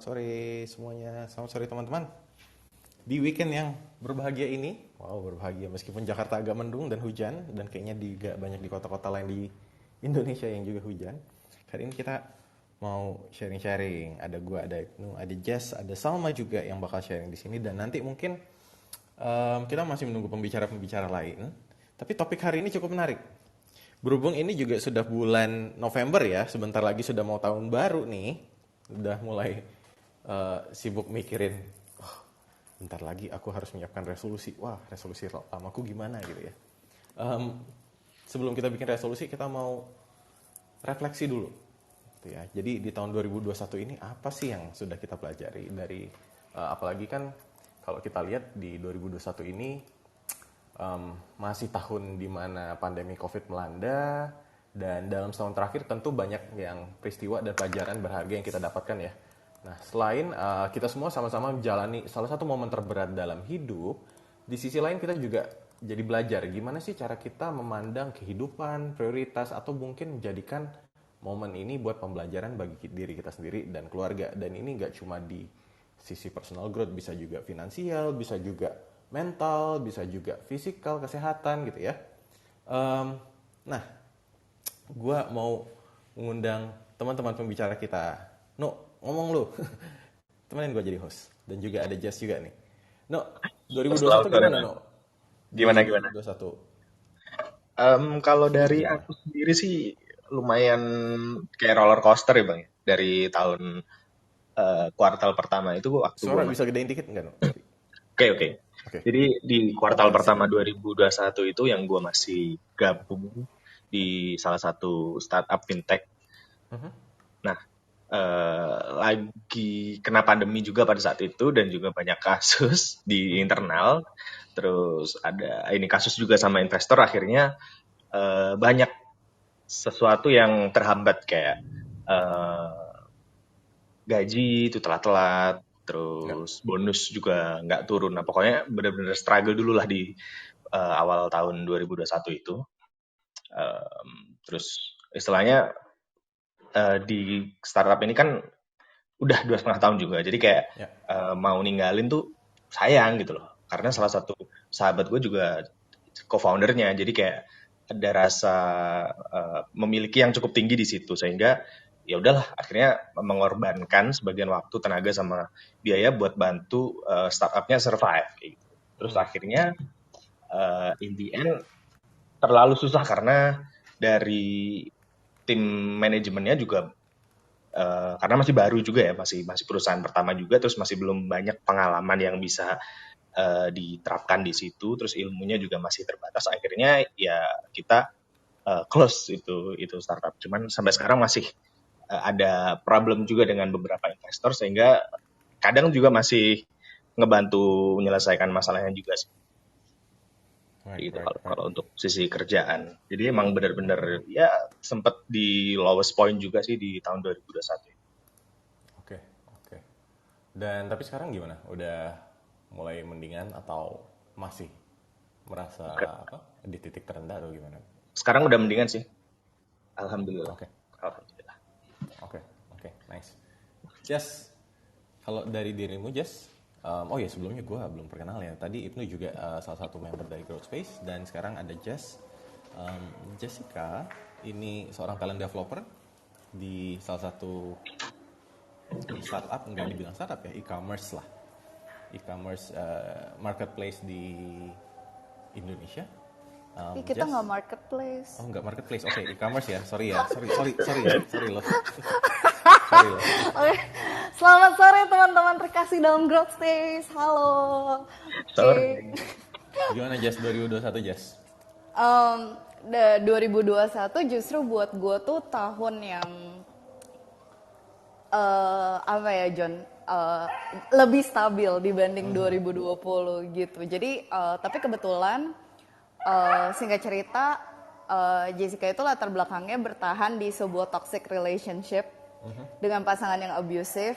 Selamat sore semuanya, selamat sore teman-teman. Di weekend yang berbahagia ini, wow berbahagia meskipun Jakarta agak mendung dan hujan, dan kayaknya juga banyak di kota-kota lain di Indonesia yang juga hujan. Kali ini kita mau sharing-sharing, ada gua, ada Ibnu, ada Jess, ada Salma juga yang bakal sharing di sini, dan nanti mungkin kita masih menunggu pembicara-pembicara lain. Tapi topik hari ini cukup menarik. Berhubung ini juga sudah bulan November ya, sebentar lagi sudah mau tahun baru nih. Udah mulai sibuk mikirin, oh, bentar lagi aku harus menyiapkan resolusi. Wah, resolusi lamaku gimana gitu ya. Em, Sebelum kita bikin resolusi, kita mau refleksi dulu. Gitu ya. Jadi di tahun 2021 ini apa sih yang sudah kita pelajari dari apalagi kan kalau kita lihat di 2021 ini masih tahun di mana pandemi COVID melanda, dan dalam setahun terakhir tentu banyak yang peristiwa dan pelajaran berharga yang kita dapatkan ya. Nah, selain kita semua sama-sama menjalani salah satu momen terberat dalam hidup, di sisi lain kita juga jadi belajar gimana sih cara kita memandang kehidupan, prioritas, atau mungkin menjadikan momen ini buat pembelajaran bagi diri kita sendiri dan keluarga. Dan ini nggak cuma di sisi personal growth, bisa juga finansial, bisa juga mental, bisa juga fisikal, kesehatan gitu ya. Nah, gue mau mengundang teman-teman pembicara kita. No, ngomong lu. Temenin gue jadi host. Dan juga ada Jess juga nih. No, Selamat 2021 sore, gimana Mas. no? Gimana gimana? 2021 Kalau lu dari gimana? aku sendiri sih lumayan kayak roller coaster ya bang, ya. Dari tahun kuartal pertama itu waktu gue Suara bisa masih. gedein dikit enggak no? Sorry. Oke oke. Oke. Jadi di kuartal Oke, pertama siap. 2021 itu yang gue masih gabung di salah satu startup fintech. Mhm. Nah, lagi kena pandemi juga pada saat itu dan juga banyak kasus di internal. Terus ada ini kasus juga sama investor, akhirnya banyak sesuatu yang terhambat kayak eh, gaji itu telat-telat, Enggak. terus bonus juga nggak turun. Nah, pokoknya benar-benar struggle dulu lah di awal tahun 2021 itu. Terus istilahnya di startup ini kan udah 2,5 tahun juga. Jadi kayak Ya. mau ninggalin tuh sayang gitu loh. Karena salah satu sahabat gue juga co-foundernya. Jadi kayak ada rasa memiliki yang cukup tinggi di situ, sehingga ya udahlah akhirnya mengorbankan sebagian waktu, tenaga sama biaya buat bantu startupnya survive kayak gitu. Terus akhirnya in the end terlalu susah karena dari tim manajemennya juga karena masih baru juga ya, masih masih perusahaan pertama juga, terus masih belum banyak pengalaman yang bisa diterapkan di situ, terus ilmunya juga masih terbatas. Akhirnya ya kita close itu startup. Cuman sampai sekarang masih ada problem juga dengan beberapa investor, sehingga kadang juga masih ngebantu menyelesaikan masalahnya juga sih. Right, Gitu right, kalau right. kalau untuk sisi kerjaan. Jadi emang benar-benar ya sempat di lowest point juga sih di tahun 2021. Oke, oke. Dan tapi sekarang gimana? Udah mulai mendingan atau masih merasa apa? Di titik terendah atau gimana? Sekarang udah mendingan sih. Alhamdulillah. Oke, Alhamdulillah. oke, oke, nice. Jess, kalau dari dirimu Jess, oh ya sebelumnya gue belum perkenal ya. Tadi Ibnu juga salah satu member dari Growth Space, dan sekarang ada Jess. Jessica ini seorang talent developer di salah satu startup, enggak dibilang startup ya, e-commerce lah, e-commerce marketplace di Indonesia. Ih, kita Jess, nggak marketplace. oh enggak marketplace, oke, e-commerce ya, sorry ya, sorry ya, sorry loh, sorry loh. Oke, selamat sore teman-teman terkasih dalam Growth Space. Halo. Oke. Sorry. Gimana Jess 2021 Jess? Um, 2021 justru buat gue tuh tahun yang apa ya John, lebih stabil dibanding 2020 gitu. Jadi tapi kebetulan singkat cerita, Jessica itu latar belakangnya bertahan di sebuah toxic relationship dengan pasangan yang abusive,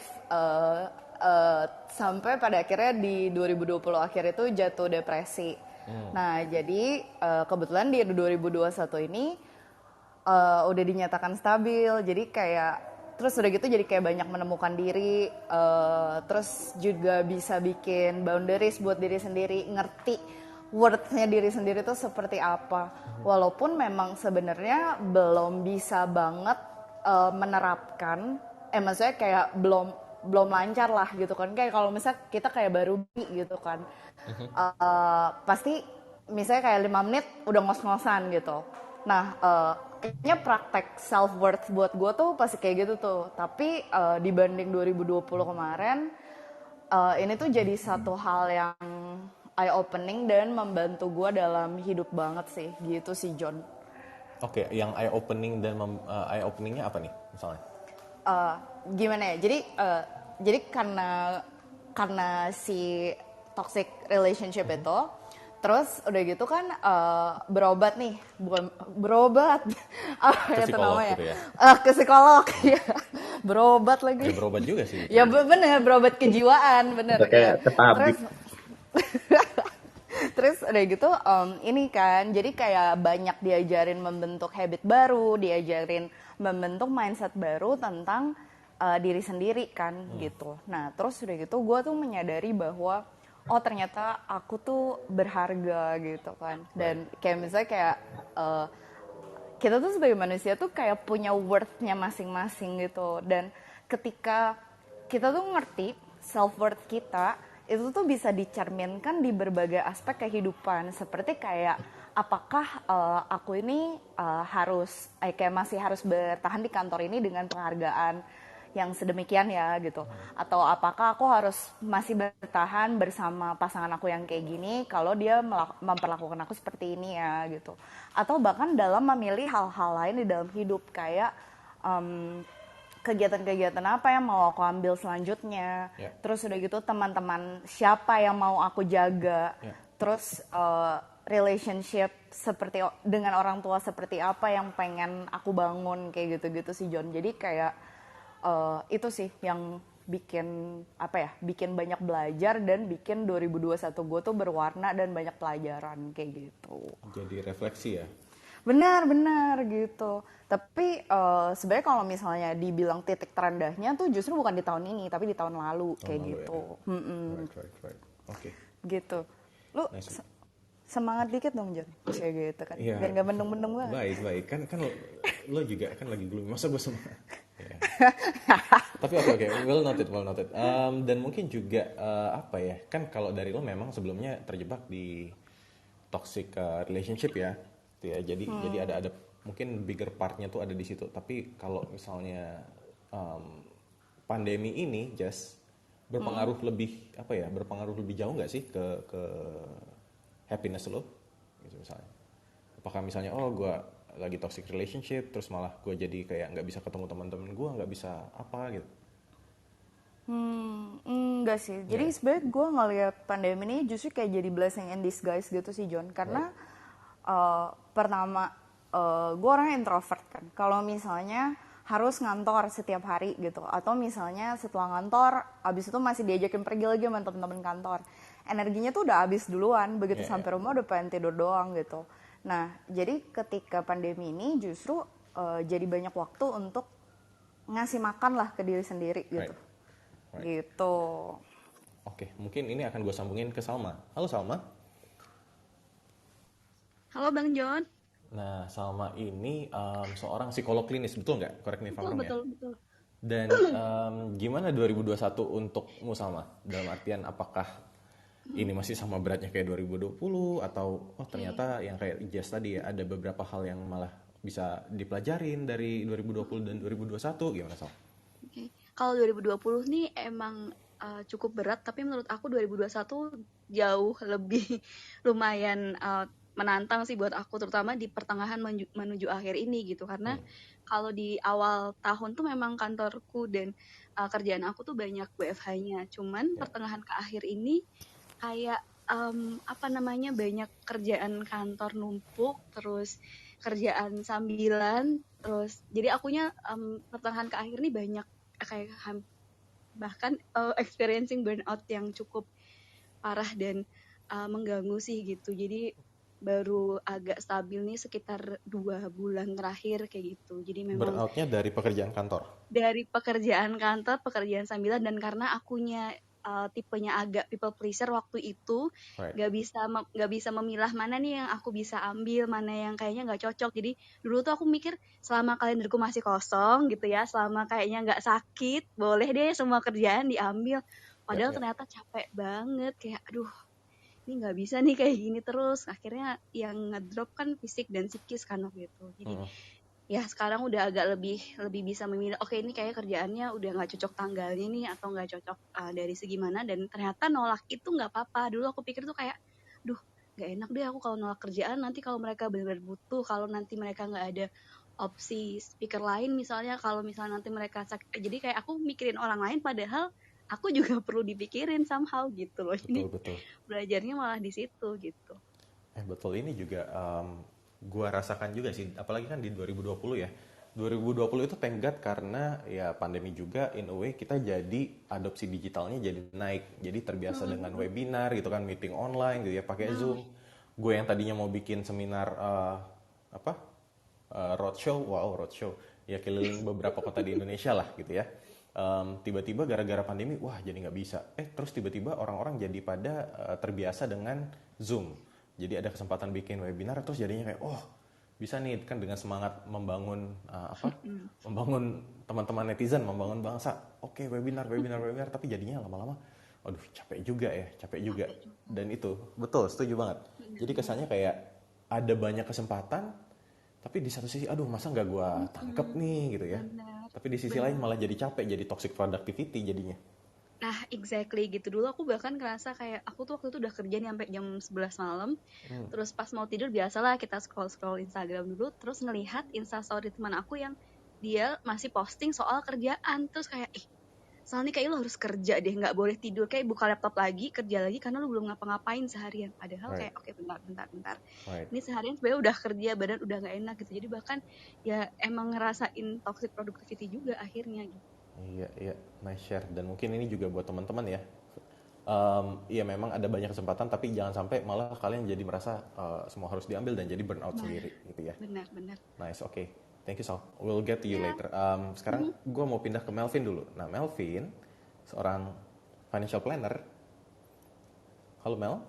sampai pada akhirnya di 2020 akhir itu jatuh depresi. Nah jadi kebetulan di 2021 ini udah dinyatakan stabil. Jadi kayak Terus udah gitu jadi kayak banyak menemukan diri, terus juga bisa bikin boundaries buat diri sendiri, ngerti worth-nya diri sendiri tuh seperti apa. Walaupun memang sebenarnya belum bisa banget menerapkan, maksudnya kayak belum lancar lah gitu kan. Kayak kalau misalnya kita kayak baru gitu kan, pasti misalnya kayak 5 menit udah ngos-ngosan gitu. Nah, kayaknya praktek self worth buat gue tuh pasti kayak gitu tuh. Tapi dibanding 2020 kemarin, ini tuh jadi satu hal yang eye opening dan membantu gue dalam hidup banget sih, gitu sih John. Oke, yang eye opening dan eye openingnya apa nih misalnya? Gimana ya? Jadi karena si toxic relationship itu, terus udah gitu kan berobat nih, bukan berobat, apa Ke ya itu psikolog namanya? gitu ya? Ke psikolog, ya. Berobat lagi. Ya berobat juga sih. Ya bener, berobat kejiwaan, bener Udah ya. kayak ke tabib. Terus Terus udah gitu ini kan, jadi kayak banyak diajarin membentuk habit baru, diajarin membentuk mindset baru tentang diri sendiri kan gitu. Nah terus udah gitu gue tuh menyadari bahwa oh ternyata aku tuh berharga gitu kan. Dan kayak misalnya kayak kita tuh sebagai manusia tuh kayak punya worth-nya masing-masing gitu. Dan ketika kita tuh ngerti self-worth kita, itu tuh bisa dicerminkan di berbagai aspek kehidupan. Seperti kayak apakah aku ini kayak masih harus bertahan di kantor ini dengan penghargaan yang sedemikian ya gitu, atau apakah aku harus masih bertahan bersama pasangan aku yang kayak gini kalau dia memperlakukan aku seperti ini ya gitu, atau bahkan dalam memilih hal-hal lain di dalam hidup kayak kegiatan-kegiatan apa yang mau aku ambil selanjutnya, terus udah gitu teman-teman siapa yang mau aku jaga, terus relationship seperti dengan orang tua seperti apa yang pengen aku bangun kayak gitu-gitu sih John. Jadi kayak itu sih yang bikin banyak belajar dan bikin 2021 gue tuh berwarna dan banyak pelajaran kayak gitu. Jadi refleksi ya. Benar gitu. Tapi sebenarnya kalau misalnya dibilang titik terendahnya tuh justru bukan di tahun ini tapi di tahun lalu kayak gitu. Ya. Right. Oke. Gitu. Lu Nice. semangat dikit dong John kayak gitu kan. Iya. Biar nggak mendung-mendung banget. Baik. Kan lo juga kan lagi gloomy. Masa gue semangat? Ya. Tapi oke, well noted. Dan mungkin juga apa ya? Kan kalau dari lo memang sebelumnya terjebak di toxic relationship ya. Gitu ya. Jadi ada mungkin bigger partnya tuh ada di situ. Tapi kalau misalnya pandemi ini just berpengaruh lebih jauh nggak sih ke happiness lo? Gitu misalnya. Apakah misalnya gue lagi toxic relationship terus malah gue jadi kayak nggak bisa ketemu teman-teman gue, nggak bisa apa gitu? Enggak sih. Jadi sebenarnya gue ngeliat pandemi ini justru kayak jadi blessing in disguise gitu sih John. Karena pertama gue orangnya introvert kan. Kalau misalnya harus ngantor setiap hari gitu, atau misalnya setelah ngantor abis itu masih diajakin pergi lagi sama temen-temen kantor, energinya tuh udah habis duluan. Begitu sampai rumah udah pengen tidur doang gitu. Nah jadi ketika pandemi ini justru jadi banyak waktu untuk ngasih makan lah ke diri sendiri gitu. Right. Gitu. Oke, mungkin ini akan gue sambungin ke Salma. Halo Salma. Halo Bang John. Nah, Salma ini seorang psikolog klinis, betul nggak? Correct me if I'm wrong ya? Betul. Dan gimana 2021 untukmu Salma? Dalam artian apakah ini masih sama beratnya kayak 2020 atau ternyata yang kayak Jess tadi ya, ada beberapa hal yang malah bisa dipelajarin dari 2020 dan 2021, gimana Sal? Kalau 2020 nih emang cukup berat, tapi menurut aku 2021 jauh lebih lumayan menantang sih buat aku, terutama di pertengahan menuju akhir ini gitu. Karena kalau di awal tahun tuh memang kantorku dan kerjaan aku tuh banyak WFH-nya. Cuman pertengahan ke akhir ini kayak banyak kerjaan kantor numpuk, terus kerjaan sambilan, terus jadi akunya pertengahan ke akhir ini banyak kayak bahkan experiencing burnout yang cukup parah dan mengganggu sih gitu. Jadi baru agak stabil nih sekitar 2 bulan terakhir kayak gitu. Jadi memang Burnoutnya dari pekerjaan kantor. dari pekerjaan kantor, pekerjaan sambilan, dan karena akunya tipenya agak people pleaser waktu itu, Right. nggak bisa memilah mana nih yang aku bisa ambil, mana yang kayaknya nggak cocok. Jadi dulu tuh aku mikir selama kalenderku masih kosong gitu ya, selama kayaknya nggak sakit, boleh deh semua kerjaan diambil. Padahal Ya. ternyata capek banget, kayak aduh ini nggak bisa nih kayak gini terus. Akhirnya yang ngedrop kan fisik dan psikis kan waktu itu. Jadi ya sekarang udah agak lebih bisa memilih, oke ini kayak kerjaannya udah nggak cocok tanggalnya nih, atau nggak cocok dari segi mana, dan ternyata nolak itu nggak apa-apa. Dulu aku pikir tuh kayak, duh nggak enak deh aku kalau nolak kerjaan, nanti kalau mereka benar-benar butuh, kalau nanti mereka nggak ada opsi speaker lain misalnya, kalau misalnya nanti mereka sakit, jadi kayak aku mikirin orang lain padahal aku juga perlu dipikirin somehow gitu loh. Jadi Betul. belajarnya malah di situ gitu. Betul, ini juga gua rasakan juga sih, apalagi kan di 2020 ya. 2020 itu thank God karena ya pandemi juga, in a way kita jadi adopsi digitalnya jadi naik. Jadi terbiasa dengan webinar gitu kan, meeting online gitu ya, pakai Zoom. Gue yang tadinya mau bikin seminar roadshow, ya keliling beberapa kota di Indonesia lah gitu ya. Tiba-tiba gara-gara pandemi, wah jadi nggak bisa. Terus tiba-tiba orang-orang jadi pada terbiasa dengan Zoom. Jadi ada kesempatan bikin webinar, terus jadinya kayak, oh bisa nih kan dengan semangat membangun membangun teman-teman netizen, membangun bangsa. Oke, webinar, tapi jadinya lama-lama, aduh capek juga. Dan itu betul, setuju banget. Jadi kesannya kayak ada banyak kesempatan, tapi di satu sisi, aduh masa nggak gue tangkep nih gitu ya. Tapi di sisi lain malah jadi capek, jadi toxic productivity jadinya. Nah, exactly gitu. Dulu aku bahkan ngerasa kayak aku tuh waktu itu udah kerja nih sampai jam 11 malam. Terus pas mau tidur biasalah kita scroll Instagram dulu, terus ngelihat instastory teman aku yang dia masih posting soal kerjaan. Terus kayak, soalnya kayak lo harus kerja deh, nggak boleh tidur, kayak buka laptop lagi, kerja lagi karena lo belum ngapa-ngapain seharian. Padahal kayak oke, bentar. Ini seharian sebenarnya udah kerja, badan udah nggak enak gitu. Jadi bahkan ya emang ngerasain toxic productivity juga akhirnya gitu. Iya, nice share. Dan mungkin ini juga buat teman-teman ya. Iya memang ada banyak kesempatan, tapi jangan sampai malah kalian jadi merasa semua harus diambil dan jadi burnout sendiri gitu ya. Benar. Nice, oke. Thank you, Sal. We'll get to you later. Sekarang gue mau pindah ke Melvin dulu. Nah, Melvin, seorang financial planner. Halo Mel?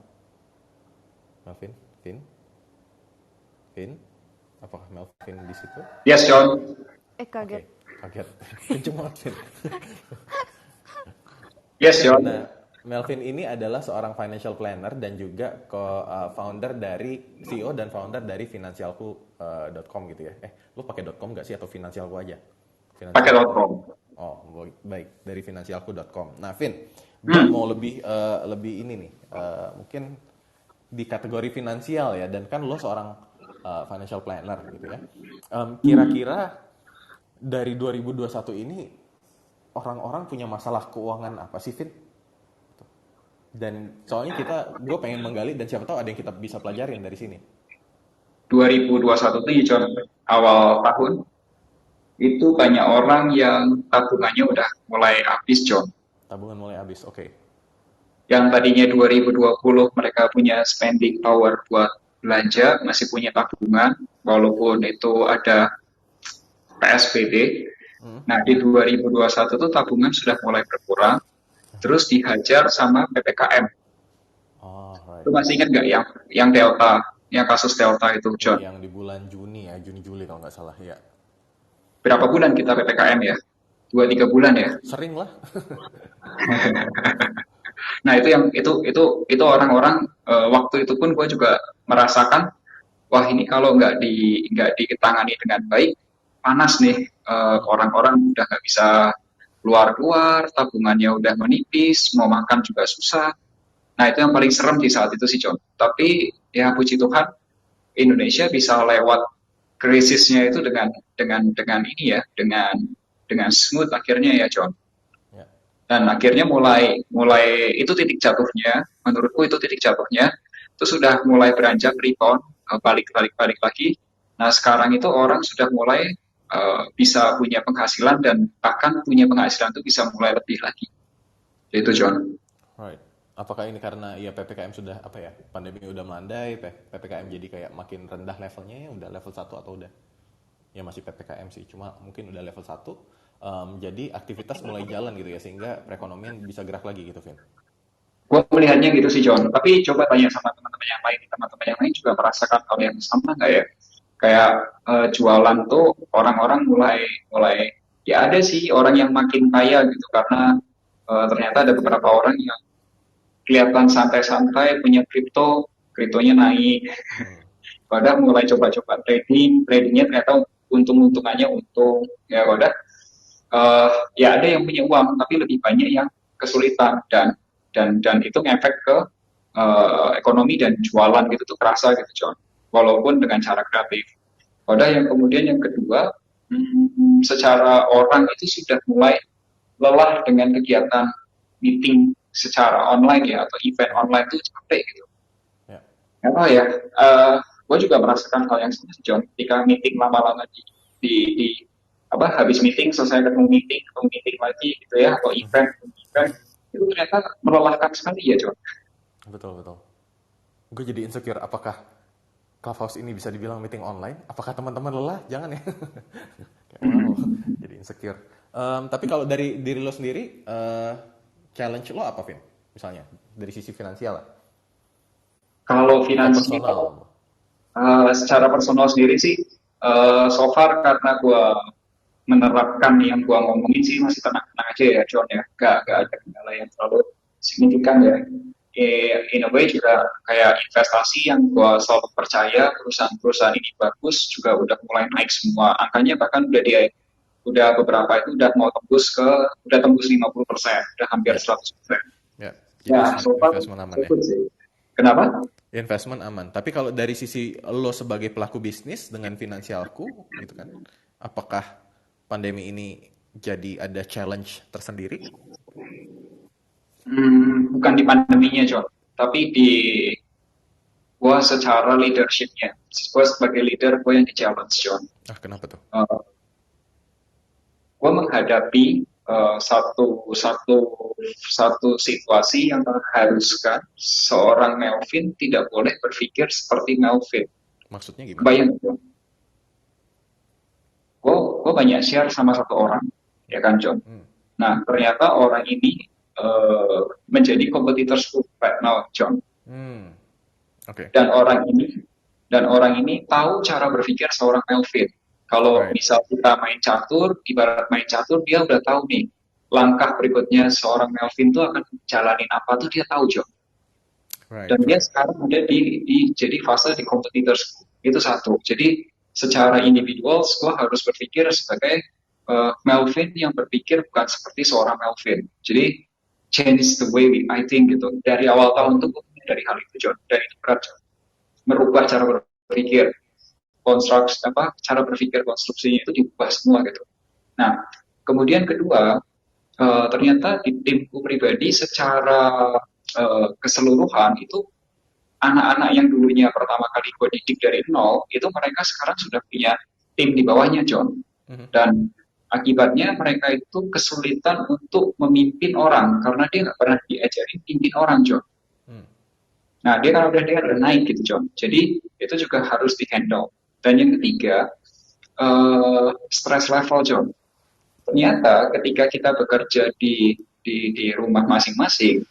Melvin? Vin? Apakah Melvin di situ? Yes, John. Kaget. Kaget. Kenceng banget, Vin. Yes, John. Nah, Melvin ini adalah seorang financial planner dan juga founder dari CEO dan founder dari Finansialku.com gitu ya. Lu pakai .com nggak sih atau Finansialku aja? Pakai .com. Oh, baik, dari Finansialku.com. Nah, Vin, gue mau lebih ini nih, mungkin di kategori finansial ya, dan kan lo seorang financial planner gitu ya. Kira-kira dari 2021 ini orang-orang punya masalah keuangan apa sih, Vin? Dan soalnya gue pengen menggali dan siapa tahu ada yang kita bisa pelajarin dari sini. 2021 tuh John, awal tahun itu banyak orang yang tabungannya udah mulai habis, John. Tabungan mulai habis, oke. Yang tadinya 2020 mereka punya spending power buat belanja, masih punya tabungan, walaupun itu ada PSBB. Nah, di 2021 tuh tabungan sudah mulai berkurang, terus dihajar sama PPKM. Right. Lu masih ingat nggak yang Delta, yang kasus Delta itu, John? Yang di bulan Juni Juli kalau nggak salah ya. Berapa bulan kita PPKM ya? 2-3 bulan ya? Sering lah. Nah, itu orang-orang waktu itu pun gue juga merasakan, wah ini kalau nggak ditangani dengan baik, panas nih, orang-orang udah nggak bisa keluar, tabungannya udah menipis, mau makan juga susah. Nah, itu yang paling serem di saat itu sih, John. Tapi ya puji Tuhan, Indonesia bisa lewat krisisnya itu dengan ini ya, dengan smooth akhirnya ya, John. Dan akhirnya mulai itu titik jatuhnya, menurutku itu titik jatuhnya. Itu sudah mulai beranjak rebound, balik lagi. Nah, sekarang itu orang sudah mulai bisa punya penghasilan dan bahkan punya penghasilan itu bisa mulai lebih lagi. Itu, John. Right. Apakah ini karena ya PPKM sudah apa ya, pandemi udah melandai, PPKM jadi kayak makin rendah levelnya ya, udah level 1 atau udah ya masih PPKM sih, cuma mungkin udah level 1, jadi aktivitas mulai jalan gitu ya, sehingga perekonomian bisa gerak lagi gitu, Vin. Gue melihatnya gitu sih John. Tapi coba tanya sama teman-teman yang lain. Teman-teman yang lain juga merasakan hal yang sama nggak ya? Kayak jualan tuh orang-orang mulai mulai ya ada sih orang yang makin kaya gitu karena ternyata ada beberapa orang yang kelihatan santai-santai punya kripto, kriptonya naik. Padahal mulai coba-coba tradingnya ternyata untung-untungannya untung. Ya udah, ya ada yang punya uang tapi lebih banyak yang kesulitan dan itu ngefek ke ekonomi dan jualan gitu tuh kerasa gitu John, walaupun dengan cara kreatif. Pada yang kemudian yang kedua, secara orang itu sudah mulai lelah dengan kegiatan meeting secara online ya atau event online itu capek gitu. Ya. Apa ya? Gue juga merasakan hal yang sama John. Ketika meeting lama-lama di apa habis meeting selesai ketemu meeting lagi gitu ya atau event itu ternyata melelahkan sekali ya John. Betul. Gue jadi insecure, apakah Clubhouse ini bisa dibilang meeting online? Apakah teman-teman lelah? Jangan ya. Kayak, wow, jadi insecure. Tapi kalau dari diri lo sendiri, challenge lo apa, Vin? Misalnya dari sisi finansial lah. Kalau Atau finansial, personal. secara personal sendiri sih, so far karena gue menerapkan yang gue ngomongin sih masih tenang-tenang aja ya John ya, gak ada kendala yang terlalu signifikan ya. In a way juga kayak investasi yang gue selalu percaya perusahaan-perusahaan ini bagus juga udah mulai naik semua angkanya, bahkan udah beberapa itu udah tembus 50%, udah hampir 100%. Ya, jadi Ya, so far investment aman ya. cukup sih. Kenapa? Investment aman. Tapi kalau dari sisi lo sebagai pelaku bisnis dengan finansialku, gitu kan, apakah pandemi ini jadi ada challenge tersendiri? Bukan di pandeminya John, tapi di gue secara leadershipnya. Gue sebagai leader gue yang di challenge John. Kenapa tuh? Gue menghadapi satu situasi yang mengharuskan seorang Melvin tidak boleh berpikir seperti Melvin. Maksudnya gimana? Bayang, gue banyak share sama satu orang, ya kan John. Nah ternyata orang ini menjadi kompetitor right now John. Okay. Dan orang ini tahu cara berpikir seorang Melvin. Kalau misal kita main catur, ibarat main catur, dia udah tahu nih langkah berikutnya seorang Melvin tuh akan jalanin apa tuh dia tahu John. Dan dia sekarang udah jadi fase di competitors itu satu. Jadi secara individual, gue harus berpikir sebagai Melvin yang berpikir bukan seperti seorang Melvin. Jadi change the way I think gitu. Dari awal tahun tuh dari hal itu John, dari itu berat John. Merubah cara berpikir. Cara berpikir konstruksinya itu diubah semua gitu. Nah, kemudian kedua, ternyata di timku pribadi secara keseluruhan itu anak-anak yang dulunya pertama kali gue didik dari nol, itu mereka sekarang sudah punya tim di bawahnya John. Dan akibatnya mereka itu kesulitan untuk memimpin orang karena dia nggak pernah diajarin pimpin orang John. Nah, dia udah naik gitu John. Jadi itu juga harus di-handle. Dan yang ketiga, stress level John. Ternyata ketika kita bekerja di rumah masing-masing,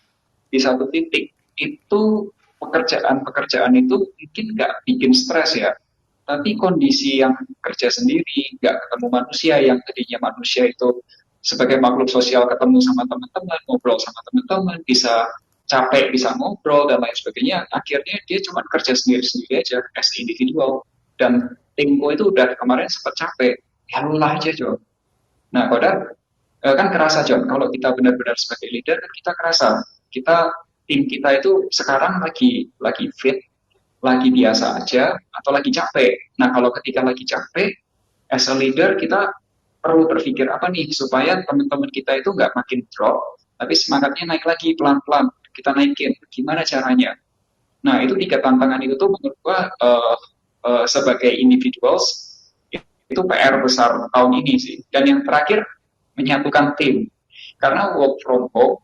di satu titik, itu pekerjaan itu mungkin nggak bikin stres ya. Tapi kondisi yang kerja sendiri, nggak ketemu manusia, yang tadinya manusia itu sebagai makhluk sosial ketemu sama teman-teman, ngobrol sama teman-teman, bisa capek, bisa ngobrol, dan lain sebagainya, akhirnya dia cuma kerja sendiri-sendiri aja, as individual. Dan timku itu udah kemarin sempat capek, ya lelah aja John. Nah padahal kan kerasa John, kalau kita benar-benar sebagai leader kan kita kerasa, tim kita itu sekarang lagi fit, lagi biasa aja, atau lagi capek. Nah kalau ketika lagi capek, as a leader kita perlu berpikir apa nih supaya teman-teman kita itu nggak makin drop, tapi semangatnya naik lagi pelan-pelan, kita naikin, gimana caranya? Nah itu 3 tantangan itu tuh menurut gua sebagai individuals itu PR besar tahun ini sih. Dan yang terakhir menyatukan tim, karena work from home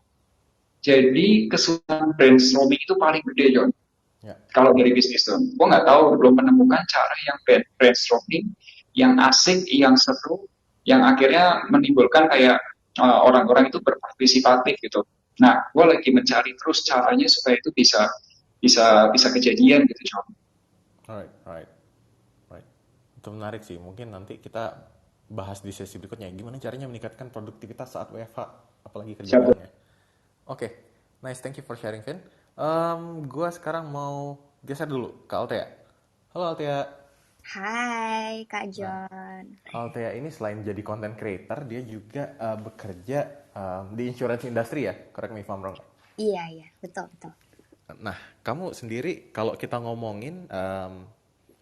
Jadi kesulitan brainstorming itu paling gede, John. Ya. Kalau dari bisnis tuh, gue nggak tahu, belum menemukan cara yang brainstorming, yang asik, yang seru, yang akhirnya menimbulkan kayak orang-orang itu berpartisipatif gitu. Nah, gue lagi mencari terus caranya supaya itu bisa bisa kejadian gitu, John. Alright, alright, alright. Itu menarik sih. Mungkin nanti kita bahas di sesi berikutnya. Gimana caranya meningkatkan produktivitas saat WFH, apalagi kerja Siap. bareng ya. Oke, nice. Thank you for sharing, Vin. Gua sekarang mau geser dulu ke Altea. Halo Altea. Hai Kak Nah, John. Altea ini selain jadi content creator, dia juga bekerja di insurance industry ya. Correct me if I'm wrong. Iya, betul. Nah, kamu sendiri kalau kita ngomongin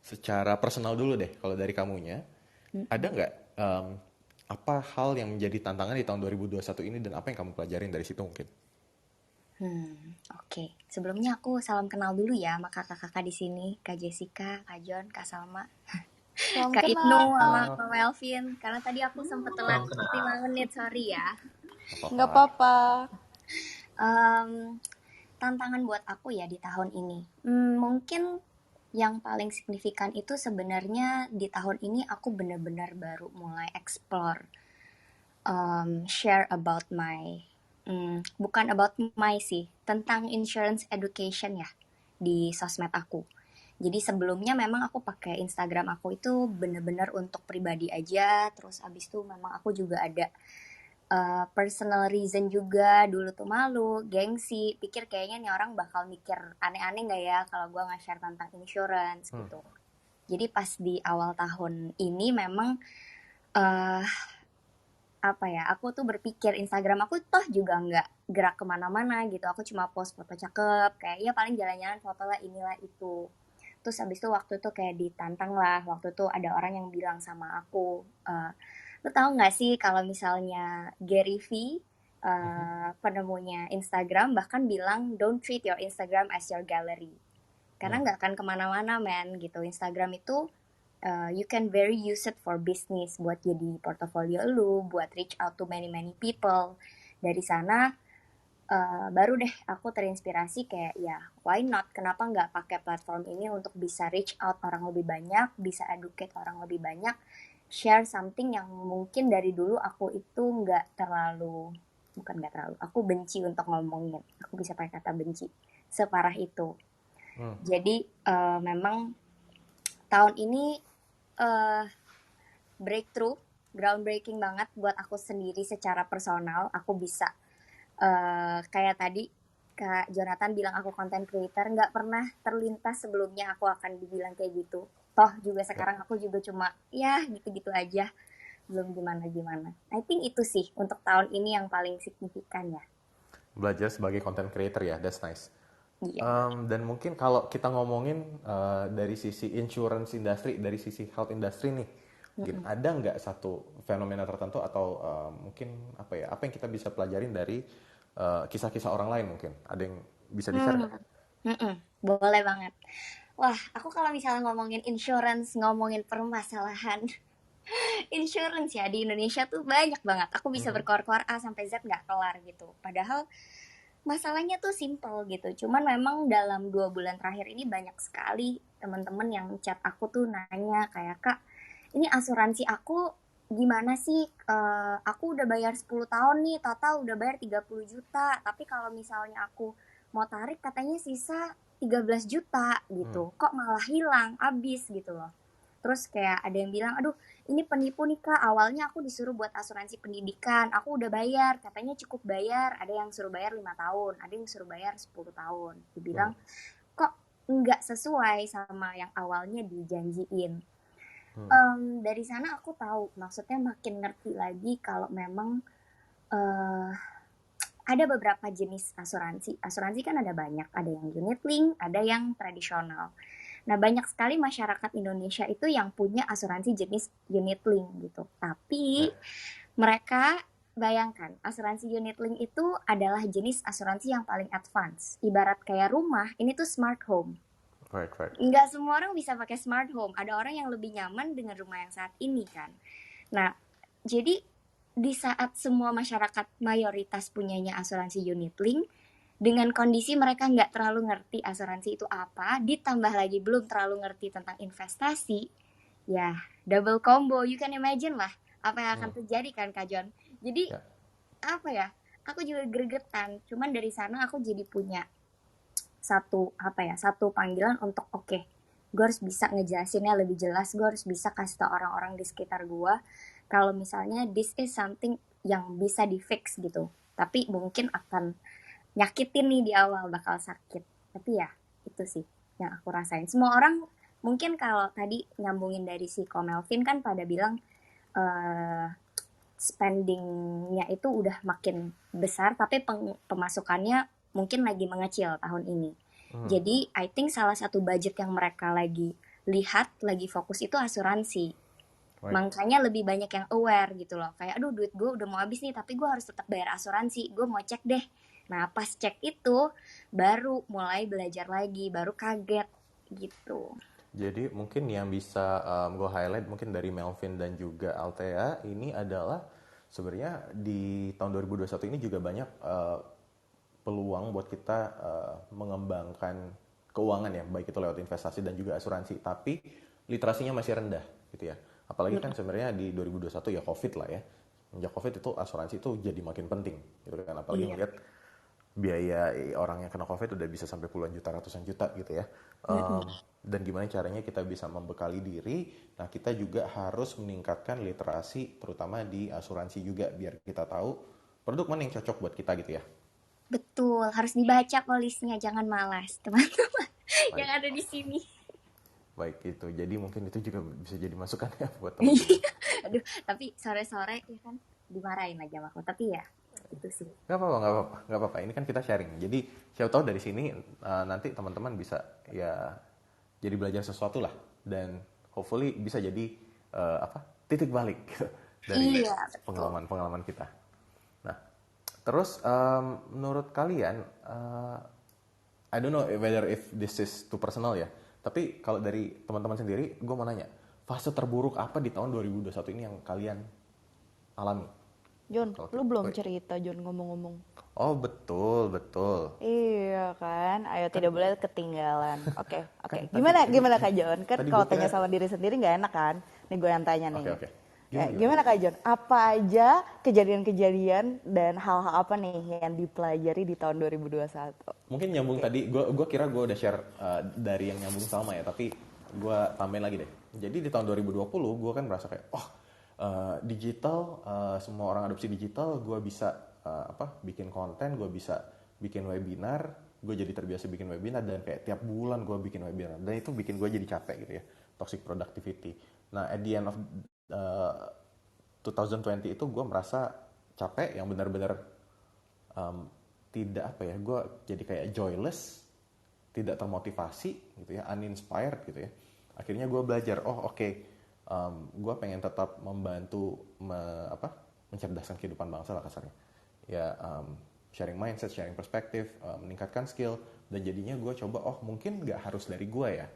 secara personal dulu deh, kalau dari kamunya, ada nggak apa hal yang menjadi tantangan di tahun 2021 ini dan apa yang kamu pelajarin dari situ mungkin? Oke. Sebelumnya aku salam kenal dulu ya sama kakak-kakak di sini, Kak Jessica, Kak John, Kak Salma, Salam Kak kenal. Ibnu, sama Kak Melvin. Karena tadi aku sempat telat 5 menit, sorry ya. Nggak apa-apa. Tantangan buat aku ya di tahun ini. Mungkin yang paling signifikan itu sebenarnya di tahun ini aku benar-benar baru mulai explore, share about my, bukan about my sih, tentang insurance education ya di sosmed aku. Jadi sebelumnya memang aku pakai Instagram aku itu benar-benar untuk pribadi aja, terus abis itu memang aku juga ada personal reason juga. Dulu tuh malu, gengsi, pikir kayaknya nih orang bakal mikir aneh-aneh gak ya kalau gue nge-share tentang insurance gitu. Jadi pas di awal tahun ini memang aku tuh berpikir Instagram aku toh juga nggak gerak kemana-mana gitu. Aku cuma post foto cakep, kayak ya paling jalan-jalan foto lah inilah itu. Terus abis itu waktu itu kayak ditantang lah, waktu itu ada orang yang bilang sama aku, lu tahu nggak sih kalau misalnya Gary V, penemunya Instagram, bahkan bilang don't treat your Instagram as your gallery, karena nggak akan kemana-mana men gitu. Instagram itu you can very use it for business, buat jadi portofolio lu, buat reach out to many people. Dari sana baru deh aku terinspirasi kayak ya why not, kenapa nggak pakai platform ini untuk bisa reach out orang lebih banyak, bisa educate orang lebih banyak, share something yang mungkin dari dulu aku itu aku benci untuk ngomongin, aku bisa pakai kata benci, separah itu. Jadi memang tahun ini breakthrough, groundbreaking banget buat aku sendiri secara personal. Aku bisa kayak tadi Kak Jonathan bilang aku content creator, nggak pernah terlintas sebelumnya aku akan dibilang kayak gitu. Toh juga sekarang aku juga cuma ya gitu-gitu aja, belum gimana-gimana. I think itu sih untuk tahun ini yang paling signifikan ya. Belajar sebagai content creator ya, that's nice. Iya. Dan mungkin kalau kita ngomongin dari sisi insurance industry, dari sisi health industry nih, mungkin ada nggak satu fenomena tertentu atau mungkin apa yang kita bisa pelajarin dari kisah-kisah orang lain mungkin? Ada yang bisa di-share nggak? Boleh banget. Wah, aku kalau misalnya ngomongin insurance, ngomongin permasalahan insurance ya di Indonesia tuh banyak banget. Aku bisa berkoar-koar A sampai Z nggak kelar gitu. Padahal masalahnya tuh simple gitu. Cuman memang dalam 2 bulan terakhir ini banyak sekali teman-teman yang chat aku tuh nanya kayak, Kak, ini asuransi aku gimana sih? Aku udah bayar 10 tahun nih, total udah bayar 30 juta. Tapi kalau misalnya aku mau tarik katanya sisa 13 juta gitu. Kok malah hilang, habis gitu loh. Terus kayak ada yang bilang, aduh ini penipu nih Kak, awalnya aku disuruh buat asuransi pendidikan, aku udah bayar, katanya cukup bayar, ada yang suruh bayar 5 tahun, ada yang suruh bayar 10 tahun. Dibilang, kok nggak sesuai sama yang awalnya dijanjiin. Dari sana aku tahu, maksudnya makin ngerti lagi kalau memang ada beberapa jenis asuransi. Asuransi kan ada banyak, ada yang unit link, ada yang tradisional. Nah, banyak sekali masyarakat Indonesia itu yang punya asuransi jenis unit link gitu. Tapi mereka bayangkan, asuransi unit link itu adalah jenis asuransi yang paling advance. Ibarat kayak rumah, ini tuh smart home. Right. Nggak semua orang bisa pakai smart home. Ada orang yang lebih nyaman dengan rumah yang saat ini kan. Nah, jadi di saat semua masyarakat mayoritas punyanya asuransi unit link, dengan kondisi mereka nggak terlalu ngerti asuransi itu apa, ditambah lagi belum terlalu ngerti tentang investasi, ya double combo, you can imagine lah apa yang akan Hmm, terjadi kan Kak John. Jadi ya. apa ya, aku juga gregetan, cuman dari sana aku jadi punya satu panggilan untuk oke, gue harus bisa ngejelasinnya lebih jelas, gue harus bisa kasih tau orang-orang di sekitar gue kalau misalnya this is something yang bisa di fix gitu, tapi mungkin akan nyakitin nih di awal, bakal sakit, tapi ya itu sih yang aku rasain. Semua orang mungkin kalau tadi nyambungin dari si Ko Melvin kan pada bilang eh spendingnya itu udah makin besar tapi pemasukannya mungkin lagi mengecil tahun ini. Hmm, Jadi I think salah satu budget yang mereka lagi lihat, lagi fokus itu asuransi. right. Makanya lebih banyak yang aware gitu loh. Kayak aduh duit gue udah mau habis nih tapi gue harus tetap bayar asuransi. Gue mau cek deh. Nah pas cek itu baru mulai belajar lagi, baru kaget gitu. Jadi mungkin yang bisa gue highlight mungkin dari Melvin dan juga Althea ini adalah sebenarnya di tahun 2021 ini juga banyak peluang buat kita mengembangkan keuangan ya, baik itu lewat investasi dan juga asuransi, tapi literasinya masih rendah gitu ya. Apalagi kan sebenarnya di 2021 ya COVID lah ya. Sejak COVID itu asuransi itu jadi makin penting gitu kan. Apalagi Iya. melihat biaya orang yang kena COVID udah bisa sampai puluhan juta, ratusan juta gitu ya. Dan gimana caranya kita bisa membekali diri. Nah, kita juga harus meningkatkan literasi terutama di asuransi juga biar kita tahu produk mana yang cocok buat kita gitu ya. Betul, harus dibaca polisnya, jangan malas, teman-teman yang Baik, ada di sini. baik itu. Jadi mungkin itu juga bisa jadi masukan ya buat teman-teman. Aduh, tapi sore-sore ya kan dimarahin lagi sama aku. Tapi ya itu sih. Gak apa-apa, gak apa-apa, gak apa-apa. Ini kan kita sharing. Jadi siapa tahu dari sini nanti teman-teman bisa ya jadi belajar sesuatu lah dan hopefully bisa jadi apa titik balik gitu, dari Iya, betul. pengalaman-pengalaman kita. Nah, terus menurut kalian, I don't know whether if this is too personal ya. Tapi kalau dari teman-teman sendiri, gue mau nanya, fase terburuk apa di tahun 2021 ini yang kalian alami? John, Kalau lu belum oh, cerita John ngomong-ngomong. oh, betul, betul. Iya kan, ayo tidak boleh ketinggalan. Oke, Kan oke. Gimana Kak John? Kan tadi kalau gue tanya kira, sama diri sendiri nggak enak kan? Nih gue yang tanya nih. oke. Ya, Gimana? gimana Kak John? Apa aja kejadian-kejadian dan hal-hal apa nih yang dipelajari di tahun 2021? Mungkin nyambung tadi, gue kira gue udah share dari yang nyambung sama ya, tapi gue tambahin lagi deh. Jadi di tahun 2020 gue kan merasa kayak, digital, semua orang adopsi digital, gue bisa bikin konten, gue bisa bikin webinar, gue jadi terbiasa bikin webinar dan kayak tiap bulan gue bikin webinar dan itu bikin gue jadi capek gitu ya, toxic productivity. Nah at the end of 2020 itu gue merasa capek yang benar-benar tidak gue jadi kayak joyless, tidak termotivasi gitu ya, uninspired gitu ya. Akhirnya gue belajar, gue pengen tetap membantu mencerdaskan kehidupan bangsa lah kasarnya. Ya sharing mindset, sharing perspektif, meningkatkan skill dan jadinya gue coba mungkin nggak harus dari gue ya.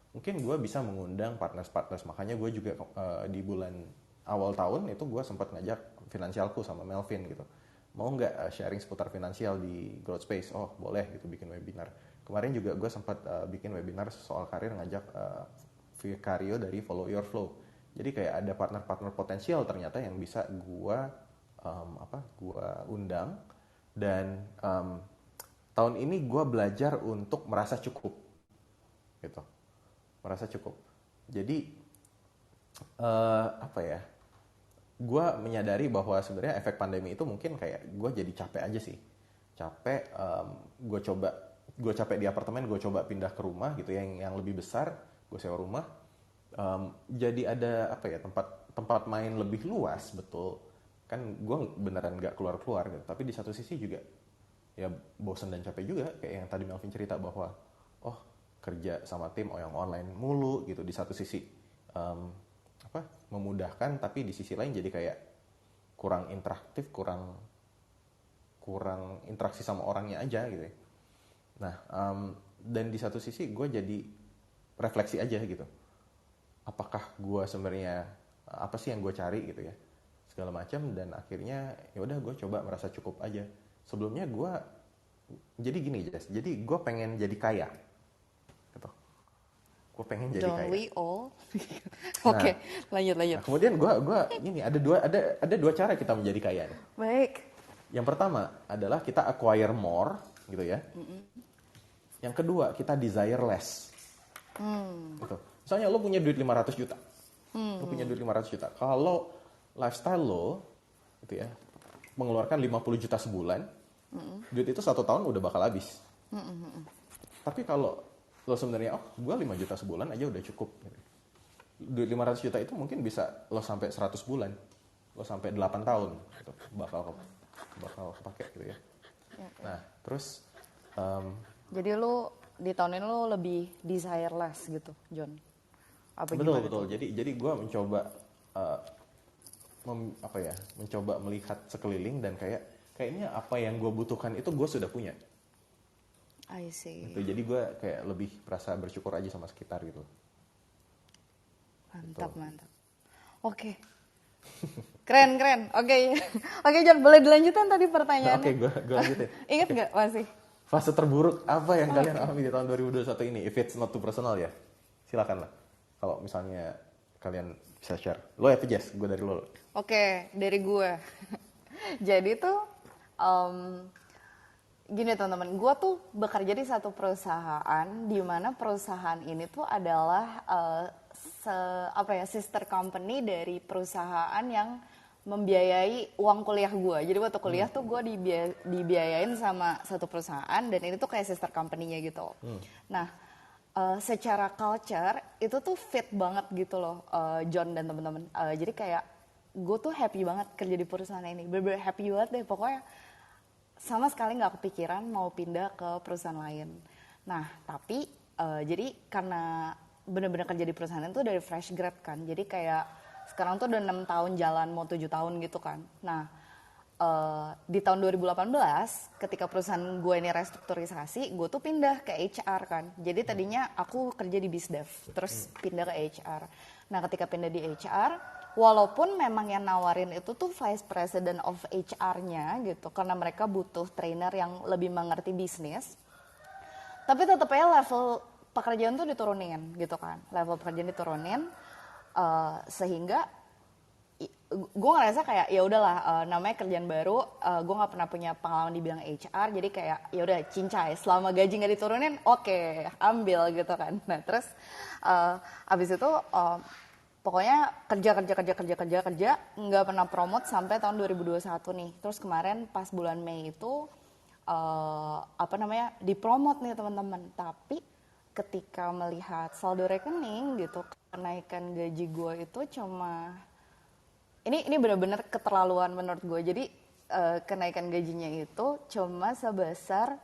Mungkin gue bisa mengundang partners-partners, makanya gue juga di bulan awal tahun itu gue sempat ngajak finansialku sama Melvin gitu. Mau nggak sharing seputar finansial di Growth Space? Oh boleh gitu bikin webinar. Kemarin juga gue sempat bikin webinar soal karir ngajak Vicario dari Follow Your Flow. Jadi kayak ada partner-partner potensial ternyata yang bisa gue undang dan tahun ini gue belajar untuk merasa cukup gitu, merasa cukup. Jadi gue menyadari bahwa sebenarnya efek pandemi itu mungkin kayak gue jadi capek aja sih, capek. Gue capek di apartemen, gue coba pindah ke rumah gitu yang lebih besar, gue sewa rumah. Jadi ada tempat main lebih luas, betul kan. Gue beneran nggak keluar gitu, tapi di satu sisi juga ya bosan dan capek juga, kayak yang tadi Melvin cerita bahwa kerja sama tim yang online mulu gitu. Di satu sisi memudahkan, tapi di sisi lain jadi kayak kurang interaktif, kurang interaksi sama orangnya aja gitu ya. Nah dan di satu sisi gue jadi refleksi aja gitu, apakah gue sebenarnya apa sih yang gue cari gitu ya, segala macam. Dan akhirnya ya udah gue coba merasa cukup aja. Sebelumnya gue jadi gini Jess, jadi gue pengen jadi kaya, gitu. Gue pengen jadi Don't kaya. we all? Nah, Oke, lanjut. nah kemudian gue ini ada dua cara kita menjadi kaya nih. Baik. Yang pertama adalah kita acquire more, gitu ya. Yang kedua kita desire less. Gitu. Misalnya lo punya duit 500 juta. Lo punya duit 500 juta. Kalau lifestyle lo, gitu ya, mengeluarkan 50 juta sebulan, duit itu 1 tahun udah bakal habis. Tapi kalau lo sebenarnya, gue 5 juta sebulan aja udah cukup. Gitu. Duit 500 juta itu mungkin bisa lo sampai 100 bulan. Lo sampai 8 tahun. Gitu. Bakal kepake gitu ya. Nah, terus... Jadi lu di tahun ini lu lebih desireless gitu, John? Apa gimana betul. tuh? Jadi gue mencoba mencoba melihat sekeliling dan kayaknya apa yang gue butuhkan itu gue sudah punya. I see. Gitu. Jadi gue kayak lebih merasa bersyukur aja sama sekitar gitu. Mantap. Oke. Keren. Oke, John, boleh dilanjutin tadi pertanyaannya? Oke, gue lanjutin. Ingat nggak masih? Fase terburuk apa yang kalian alami di tahun 2021 ini? If it's not too personal ya, silakan lah. Kalau misalnya kalian bisa share. Lo ya, Jess? Gue dari lo. Oke, dari gue. Jadi tuh, gini teman-teman, gue tuh bekerja di satu perusahaan, di mana perusahaan ini tuh adalah sister company dari perusahaan yang membiayai uang kuliah gue. Jadi waktu kuliah tuh gue dibiayain sama satu perusahaan dan ini tuh kayak sister company-nya gitu. Nah, secara culture itu tuh fit banget gitu loh, John dan teman-teman. Jadi kayak gue tuh happy banget kerja di perusahaan ini. Bener-bener happy banget deh. Pokoknya sama sekali nggak kepikiran mau pindah ke perusahaan lain. Nah, tapi jadi karena bener-bener kerja di perusahaan itu dari fresh grad kan. Jadi kayak sekarang tuh udah 6 tahun jalan, mau 7 tahun gitu kan. Nah, di tahun 2018 ketika perusahaan gue ini restrukturisasi, gue tuh pindah ke HR kan. Jadi tadinya aku kerja di BizDev, terus pindah ke HR. Nah, ketika pindah di HR, walaupun memang yang nawarin itu tuh Vice President of HR-nya gitu, karena mereka butuh trainer yang lebih mengerti bisnis, tapi tetap aja level pekerjaan tuh diturunin gitu kan. Level pekerjaan diturunin, sehingga gue ngerasa kayak ya udahlah, namanya kerjaan baru, gue nggak pernah punya pengalaman di bidang HR, jadi kayak ya udah cincai, selama gaji nggak diturunin, oke, ambil gitu kan. Nah terus abis itu pokoknya kerja, nggak pernah promote sampai tahun 2021 nih. Terus kemarin pas bulan Mei itu dipromot nih teman-teman. Tapi ketika melihat saldo rekening gitu, kenaikan gaji gue itu cuma ini benar-benar keterlaluan menurut gue. Jadi kenaikan gajinya itu cuma sebesar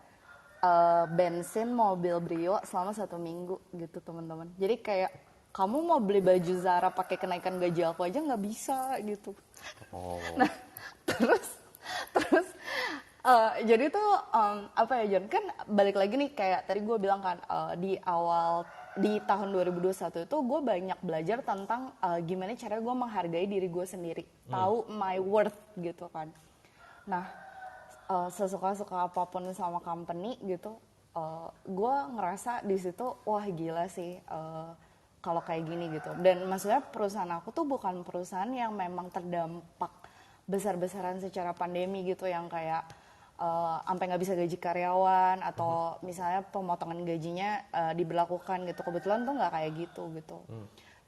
bensin mobil Brio selama 1 minggu gitu teman-teman. Jadi kayak kamu mau beli baju Zara pakai kenaikan gaji aku aja nggak bisa gitu. Nah terus jadi tuh John, kan balik lagi nih kayak tadi gue bilang kan, di tahun 2021 itu gue banyak belajar tentang gimana cara gue menghargai diri gue sendiri, tahu my worth gitu kan. Nah sesuka-suka apapun sama company gitu, gue ngerasa di situ wah gila sih kalau kayak gini gitu. Dan maksudnya perusahaan aku tuh bukan perusahaan yang memang terdampak besar-besaran secara pandemi gitu, yang kayak sampai nggak bisa gaji karyawan atau misalnya pemotongan gajinya diberlakukan gitu. Kebetulan tuh nggak kayak gitu.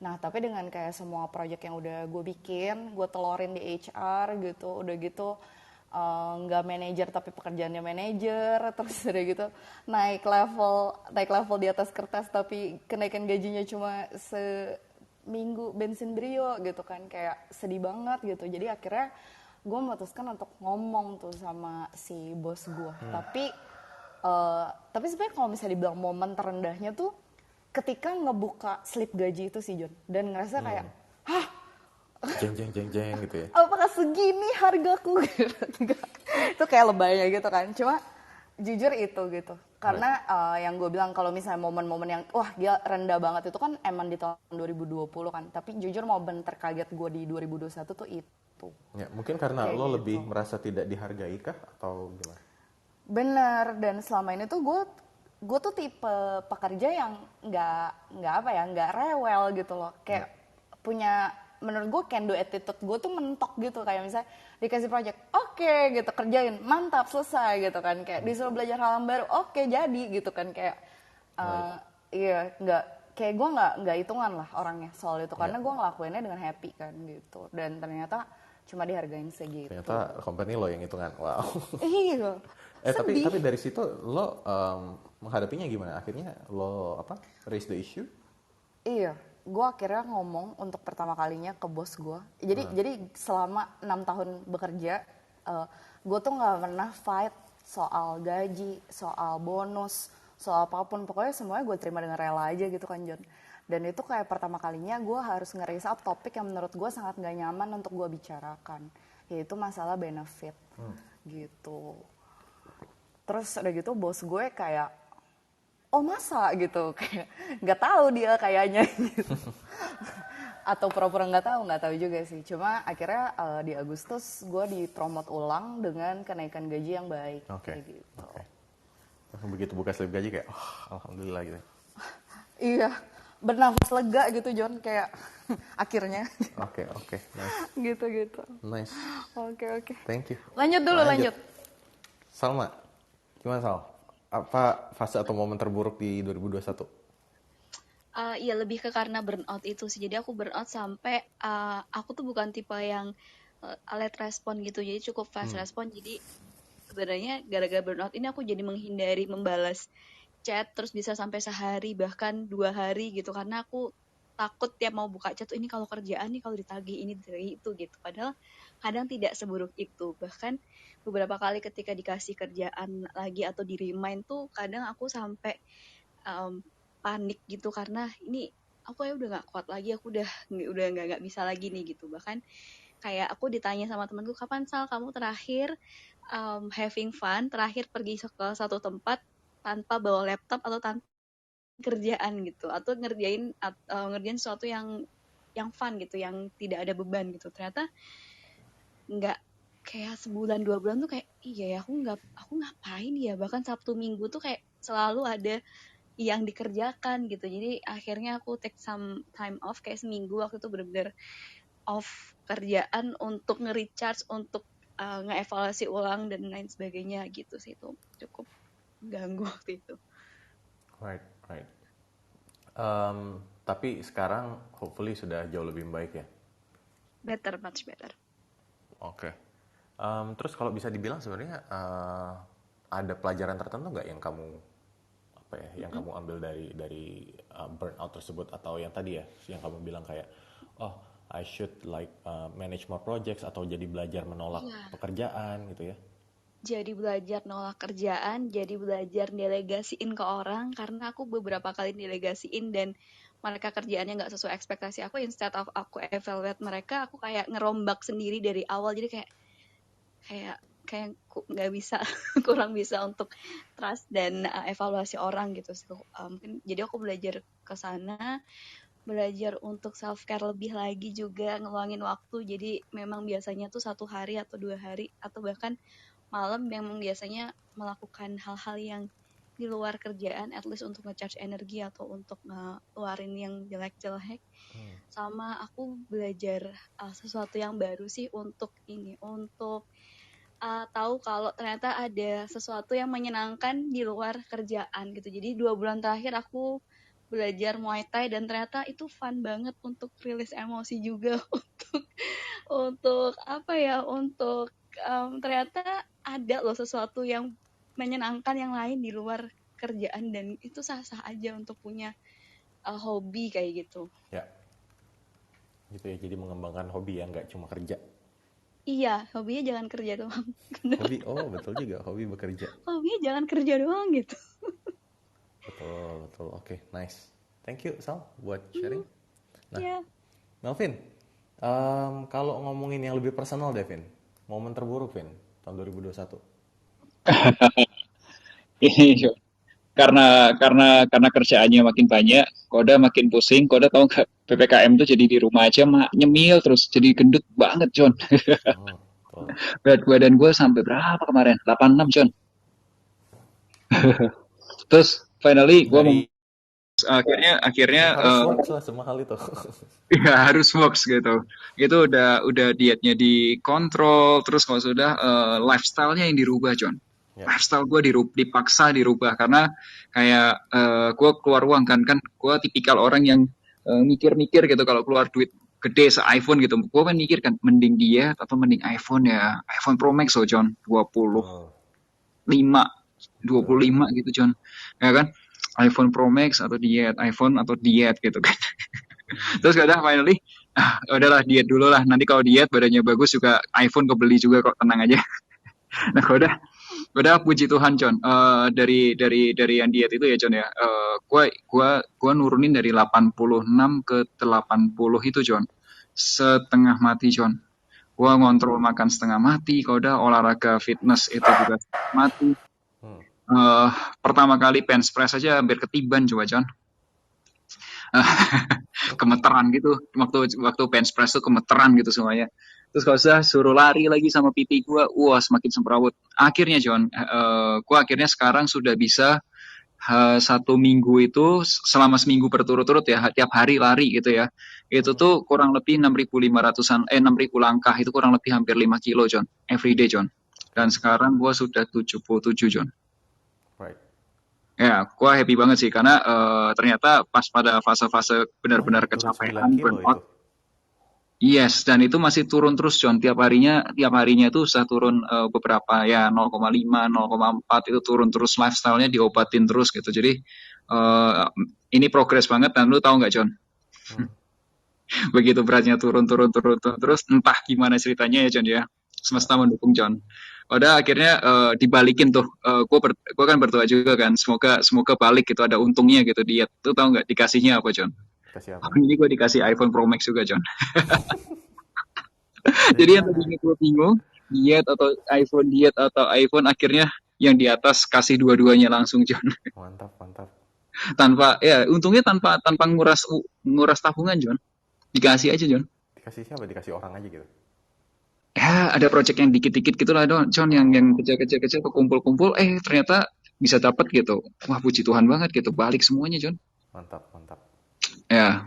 Nah tapi dengan kayak semua project yang udah gue bikin, gue telorin di HR gitu, udah gitu nggak manajer tapi pekerjaannya manajer, terus udah gitu naik level di atas kertas tapi kenaikan gajinya cuma seminggu bensin Brio gitu kan, kayak sedih banget gitu. Jadi akhirnya gue memutuskan untuk ngomong tuh sama si bos gue. Tapi sebenarnya kalau misalnya dibilang momen terendahnya tuh ketika ngebuka slip gaji itu sih John, dan ngerasa kayak hah, jeng gitu ya. apakah segini hargaku gitu. Itu kayak lebaynya gitu kan. Cuma jujur itu gitu. Karena yang gue bilang kalau misalnya momen-momen yang wah gila rendah banget itu kan emang di tahun 2020 kan. Tapi jujur momen terkaget gue di 2021 tuh itu. Ya, mungkin karena Kayak lo gitu. lebih merasa tidak dihargai kah atau gimana? Bener, dan selama ini tuh gue tuh tipe pekerja yang nggak apa ya, nggak rewel gitu loh, kayak punya, menurut gue can do attitude gue tuh mentok gitu, kayak misalnya dikasih project oke gitu, kerjain mantap selesai gitu kan, kayak disuruh belajar hal yang baru oke jadi gitu kan, kayak Right. iya, nggak, kayak gue nggak hitungan lah orangnya soal itu, Ya. karena gue ngelakuinnya dengan happy kan gitu, dan ternyata cuma dihargain segitu. Ternyata company lo yang hitungan. Wow. Iya, Tapi sedih. dari situ lo menghadapinya gimana? Akhirnya lo apa? Raise the issue? Iya, gue akhirnya ngomong untuk pertama kalinya ke bos gue. Jadi selama 6 tahun bekerja, gue tuh nggak pernah fight soal gaji, soal bonus, soal apapun. Pokoknya semuanya gue terima dengan rela aja gitu kan, John. Dan itu kayak pertama kalinya gue harus nge-raise up topik yang menurut gue sangat gak nyaman untuk gue bicarakan, yaitu masalah benefit gitu. Terus udah gitu bos gue kayak, oh masa gitu, kayak nggak tahu dia kayaknya gitu. Atau pura-pura nggak tahu juga sih. Cuma akhirnya di Agustus gue dipromot ulang dengan kenaikan gaji yang baik. Oke. Kayak gitu. Oke. Begitu buka slip gaji kayak, oh, alhamdulillah gitu. Iya, bernafas lega gitu John, kayak akhirnya Oke. Nice. gitu. Nice. Oke. Thank you. Lanjut dulu, lanjut. Salma, gimana Sal? Apa fase atau momen terburuk di 2021? Iya lebih ke karena burnout itu sih. Jadi aku burnout sampai aku tuh bukan tipe yang late respon gitu. Jadi cukup fast respon. Jadi sebenarnya gara-gara burnout ini aku jadi menghindari membalas chat, terus bisa sampai sehari bahkan 2 hari gitu, karena aku takut tiap mau buka chat tuh ini kalau kerjaan nih, kalau ditagih ini ditagih itu gitu. Padahal kadang tidak seburuk itu. Bahkan beberapa kali ketika dikasih kerjaan lagi atau di remind tuh kadang aku sampai panik gitu, karena ini aku ya udah nggak kuat lagi, aku udah nggak bisa lagi nih gitu. Bahkan kayak aku ditanya sama temanku, kapan Sal kamu terakhir having fun, terakhir pergi ke satu tempat tanpa bawa laptop atau tanpa kerjaan gitu, atau ngerjain sesuatu yang fun gitu, yang tidak ada beban gitu. Ternyata nggak, kayak sebulan 2 bulan tuh kayak iya ya, aku ngapain ya, bahkan Sabtu Minggu tuh kayak selalu ada yang dikerjakan gitu. Jadi akhirnya aku take some time off, kayak seminggu waktu itu bener-bener off kerjaan untuk nge-recharge, untuk nge-evaluasi ulang dan lain sebagainya gitu sih. Itu cukup ganggu waktu itu. Right. Tapi sekarang hopefully sudah jauh lebih baik ya. Better, much better. Oke. Terus kalau bisa dibilang sebenarnya ada pelajaran tertentu nggak yang kamu kamu ambil dari burnout tersebut, atau yang tadi ya yang kamu bilang kayak I should manage more projects, atau jadi belajar menolak pekerjaan gitu ya? Jadi belajar nolak kerjaan, jadi belajar delegasiin ke orang, karena aku beberapa kali delegasiin dan mereka kerjaannya nggak sesuai ekspektasi aku. Instead of aku evaluate mereka, aku kayak ngerombak sendiri dari awal. Jadi kayak nggak bisa kurang bisa untuk trust dan evaluasi orang gitu. Mungkin jadi aku belajar ke sana, belajar untuk self care lebih lagi juga, ngeluangin waktu. Jadi memang biasanya tuh 1 hari atau 2 hari atau bahkan malam memang biasanya melakukan hal-hal yang di luar kerjaan, at least untuk nge-charge energi atau untuk ngeluarin yang jelek-jelek. Sama aku belajar sesuatu yang baru sih, untuk tahu kalau ternyata ada sesuatu yang menyenangkan di luar kerjaan gitu. Jadi 2 bulan terakhir aku belajar Muay Thai, dan ternyata itu fun banget untuk rilis emosi juga, untuk ternyata ada loh sesuatu yang menyenangkan yang lain di luar kerjaan, dan itu sah-sah aja untuk punya hobi kayak gitu. Ya, gitu ya. Jadi mengembangkan hobi ya, nggak cuma kerja. Iya, hobinya jangan kerja doang. Hobi, betul juga, hobi bekerja. Hobinya jangan kerja doang gitu. Betul. Oke, nice. Thank you Sal buat sharing. Nah, Yeah. Melvin, kalau ngomongin yang lebih personal deh, Vin, momen terburuk Vin tahun 2021. Ini karena kerjaannya makin banyak, Koda makin pusing. Koda tahu nggak, PPKM tuh jadi di rumah aja nyemil terus, jadi gendut banget John. Betul. Berat badan gue sampai berapa kemarin? 86 John. Terus finally gue Dari akhirnya harus works lah semahal itu. ya harus works gitu. Itu udah dietnya dikontrol, terus kalau sudah lifestyle-nya yang dirubah, John. Ya. Lifestyle gue dipaksa dirubah karena kayak gue keluar uang kan gue tipikal orang yang mikir-mikir gitu kalau keluar duit gede se-iPhone gitu. Gue kan mikir kan mending diet atau mending iPhone ya. iPhone Pro Max loh, John. 25 Oh, 25 gitu, John. Ya kan? iPhone Pro Max atau diet, iPhone atau diet gitu kan. Terus kadang finally, udahlah diet dulu lah. Nanti kalau diet badannya bagus juga iPhone kebeli juga kok, tenang aja. Nah, udah puji Tuhan, John. Dari yang diet itu ya, John ya. Gua nurunin dari 86 ke 80 itu, John. Setengah mati, John. Gua ngontrol makan setengah mati. Kalau udah olahraga fitness itu juga setengah mati. hmm. Pertama kali bench press aja hampir ketiban coba, John. Gemeteran gitu waktu bench press tuh gemeteran gitu semuanya. Terus kalau saya suruh lari lagi sama pipi gue, wah semakin semrawut. Akhirnya John, gue akhirnya sekarang sudah bisa 1 minggu itu selama seminggu berturut-turut ya tiap hari lari gitu ya. Itu tuh kurang lebih 6.500-an 6.000 langkah itu kurang lebih hampir 5 kilo John, every day John. Dan sekarang gue sudah 77 John. Right. Ya, gue happy banget sih karena ternyata pas pada fase-fase benar-benar Turun 9 kecapean, kilo burnout. itu. Yes, dan itu masih turun terus, John. Tiap harinya itu sudah turun beberapa ya 0,5, 0,4 itu turun terus, lifestyle-nya diobatin terus gitu. Jadi ini progres banget dan lu tahu nggak, John? Hmm. Begitu beratnya turun terus, entah gimana ceritanya ya, John ya. Semesta mendukung, John. Udah akhirnya dibalikin tuh. Gue kan berdoa juga kan, semoga balik gitu, ada untungnya gitu diet. Tuh tahu nggak dikasihnya apa, John? Kasih apa? Ini gue dikasih iPhone Pro Max juga, John. Dari Jadi yang mana? tadinya gue bingung diet atau iPhone akhirnya yang di atas kasih dua-duanya langsung John. Mantap, mantap. Tanpa ya untungnya tanpa tanpa nguras tabungan John. Dikasih aja John. Dikasih siapa? Dikasih orang aja gitu. Ya ada project yang dikit-dikit gitulah John yang Oh, kecil-kecil kumpul-kumpul ternyata bisa dapat gitu. Wah puji Tuhan banget gitu balik semuanya John. mantap, mantap. Ya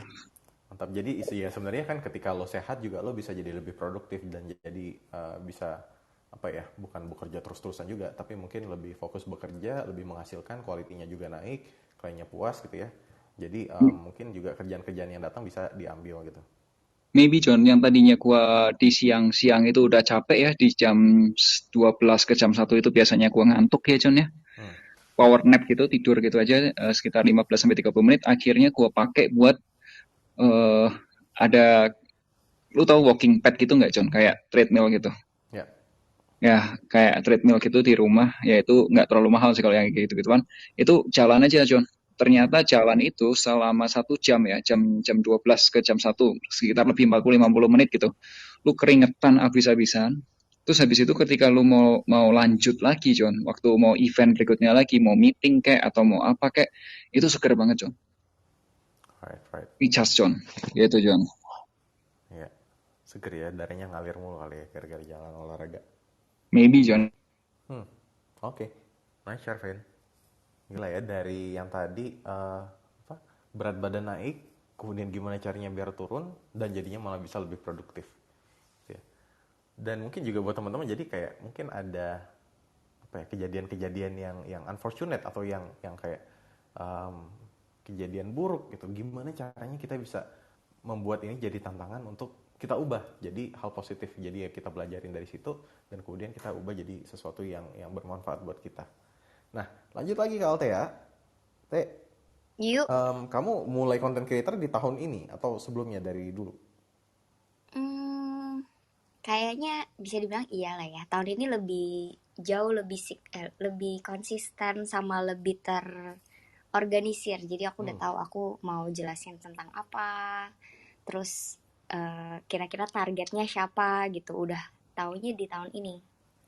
Mantap. Jadi ya sebenarnya kan ketika lo sehat juga lo bisa jadi lebih produktif dan jadi bisa apa ya, bukan bekerja terus-terusan juga, tapi mungkin lebih fokus bekerja, lebih menghasilkan, kualitinya juga naik, kliennya puas gitu ya. Jadi mungkin juga kerjaan-kerjaan yang datang bisa diambil gitu. maybe John yang tadinya gua di siang-siang itu udah capek ya di jam 12 ke jam 1 itu biasanya gua ngantuk ya John ya. Hmm. Power nap gitu tidur gitu aja sekitar 15 sampai 30 menit akhirnya gua pakai buat eh ada lu tahu walking pad gitu nggak John kayak treadmill gitu Ya. ya kayak treadmill gitu di rumah ya itu nggak terlalu mahal sih kalau yang gitu gituan itu jalan aja John ternyata jalan itu selama 1 jam ya jam 12 ke jam 1 sekitar lebih 40-50 menit gitu lu keringetan habis-habisan terus habis itu ketika lu mau lanjut lagi John waktu mau event berikutnya lagi mau meeting kayak atau mau apa kayak itu seger banget John Right, right. recharge John gitu John. Ya. Seger ya, darahnya ngalir mulu kali ya gara-gara jalan olahraga. Maybe John. Oke. Nice share, Vin. Gila ya, dari yang tadi apa, berat badan naik, kemudian gimana caranya biar turun, dan jadinya malah bisa lebih produktif. Gitu ya. Dan mungkin juga buat teman-teman jadi kayak mungkin ada apa ya, kejadian-kejadian yang unfortunate atau yang kayak kejadian buruk gitu. Gimana caranya kita bisa membuat ini jadi tantangan untuk kita ubah jadi hal positif. Jadi ya kita pelajarin dari situ dan kemudian kita ubah jadi sesuatu yang bermanfaat buat kita. Nah, lanjut lagi ke Altea. Teh, Yuk. kamu mulai content creator di tahun ini atau sebelumnya dari dulu? Kayaknya bisa dibilang iya lah ya. Tahun ini jauh lebih konsisten sama lebih terorganisir. Jadi aku udah tahu aku mau jelasin tentang apa. Terus kira-kira targetnya siapa gitu. Udah taunya di tahun ini.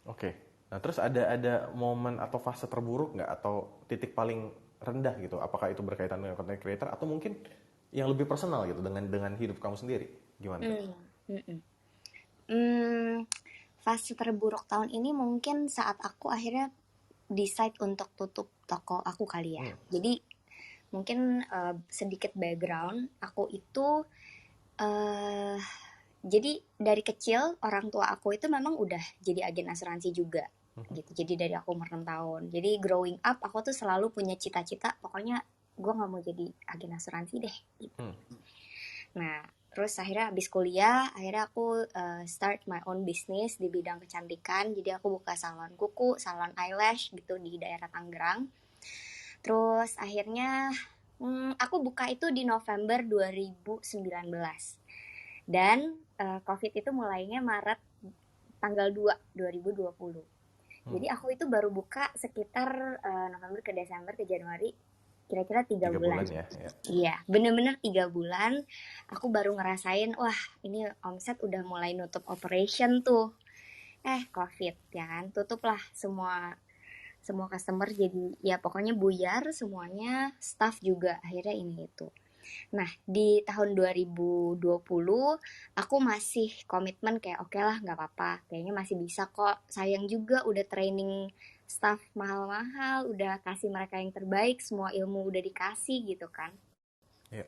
Oke. Nah, terus ada momen atau fase terburuk nggak atau titik paling rendah gitu? Apakah itu berkaitan dengan content creator atau mungkin yang lebih personal gitu dengan hidup kamu sendiri? Gimana? Fase terburuk tahun ini mungkin saat aku akhirnya decide untuk tutup toko aku kali ya. Hmm. Jadi mungkin sedikit background, aku itu eh jadi dari kecil orang tua aku itu memang udah jadi agen asuransi juga gitu. Jadi dari aku umur 6 tahun. Jadi growing up aku tuh selalu punya cita-cita, pokoknya gue nggak mau jadi agen asuransi deh gitu. Nah, terus akhirnya habis kuliah, akhirnya aku start my own business di bidang kecantikan. Jadi aku buka salon kuku, salon eyelash gitu di daerah Tangerang. Terus akhirnya aku buka itu di November 2019. Dan COVID itu mulainya Maret tanggal 2 2020. Jadi aku itu baru buka sekitar November ke Desember ke Januari, kira-kira 3 bulan. ya. Iya, bener-bener 3 bulan. Aku baru ngerasain, wah ini omset udah mulai nutup operation tuh. COVID ya kan, tutuplah semua customer, jadi ya pokoknya buyar semuanya, staff juga akhirnya ini itu. Nah, di tahun 2020 aku masih komitmen kayak oke lah nggak apa-apa, kayaknya masih bisa kok. Sayang juga udah training staff mahal-mahal, udah kasih mereka yang terbaik, semua ilmu udah dikasih gitu kan. Iya.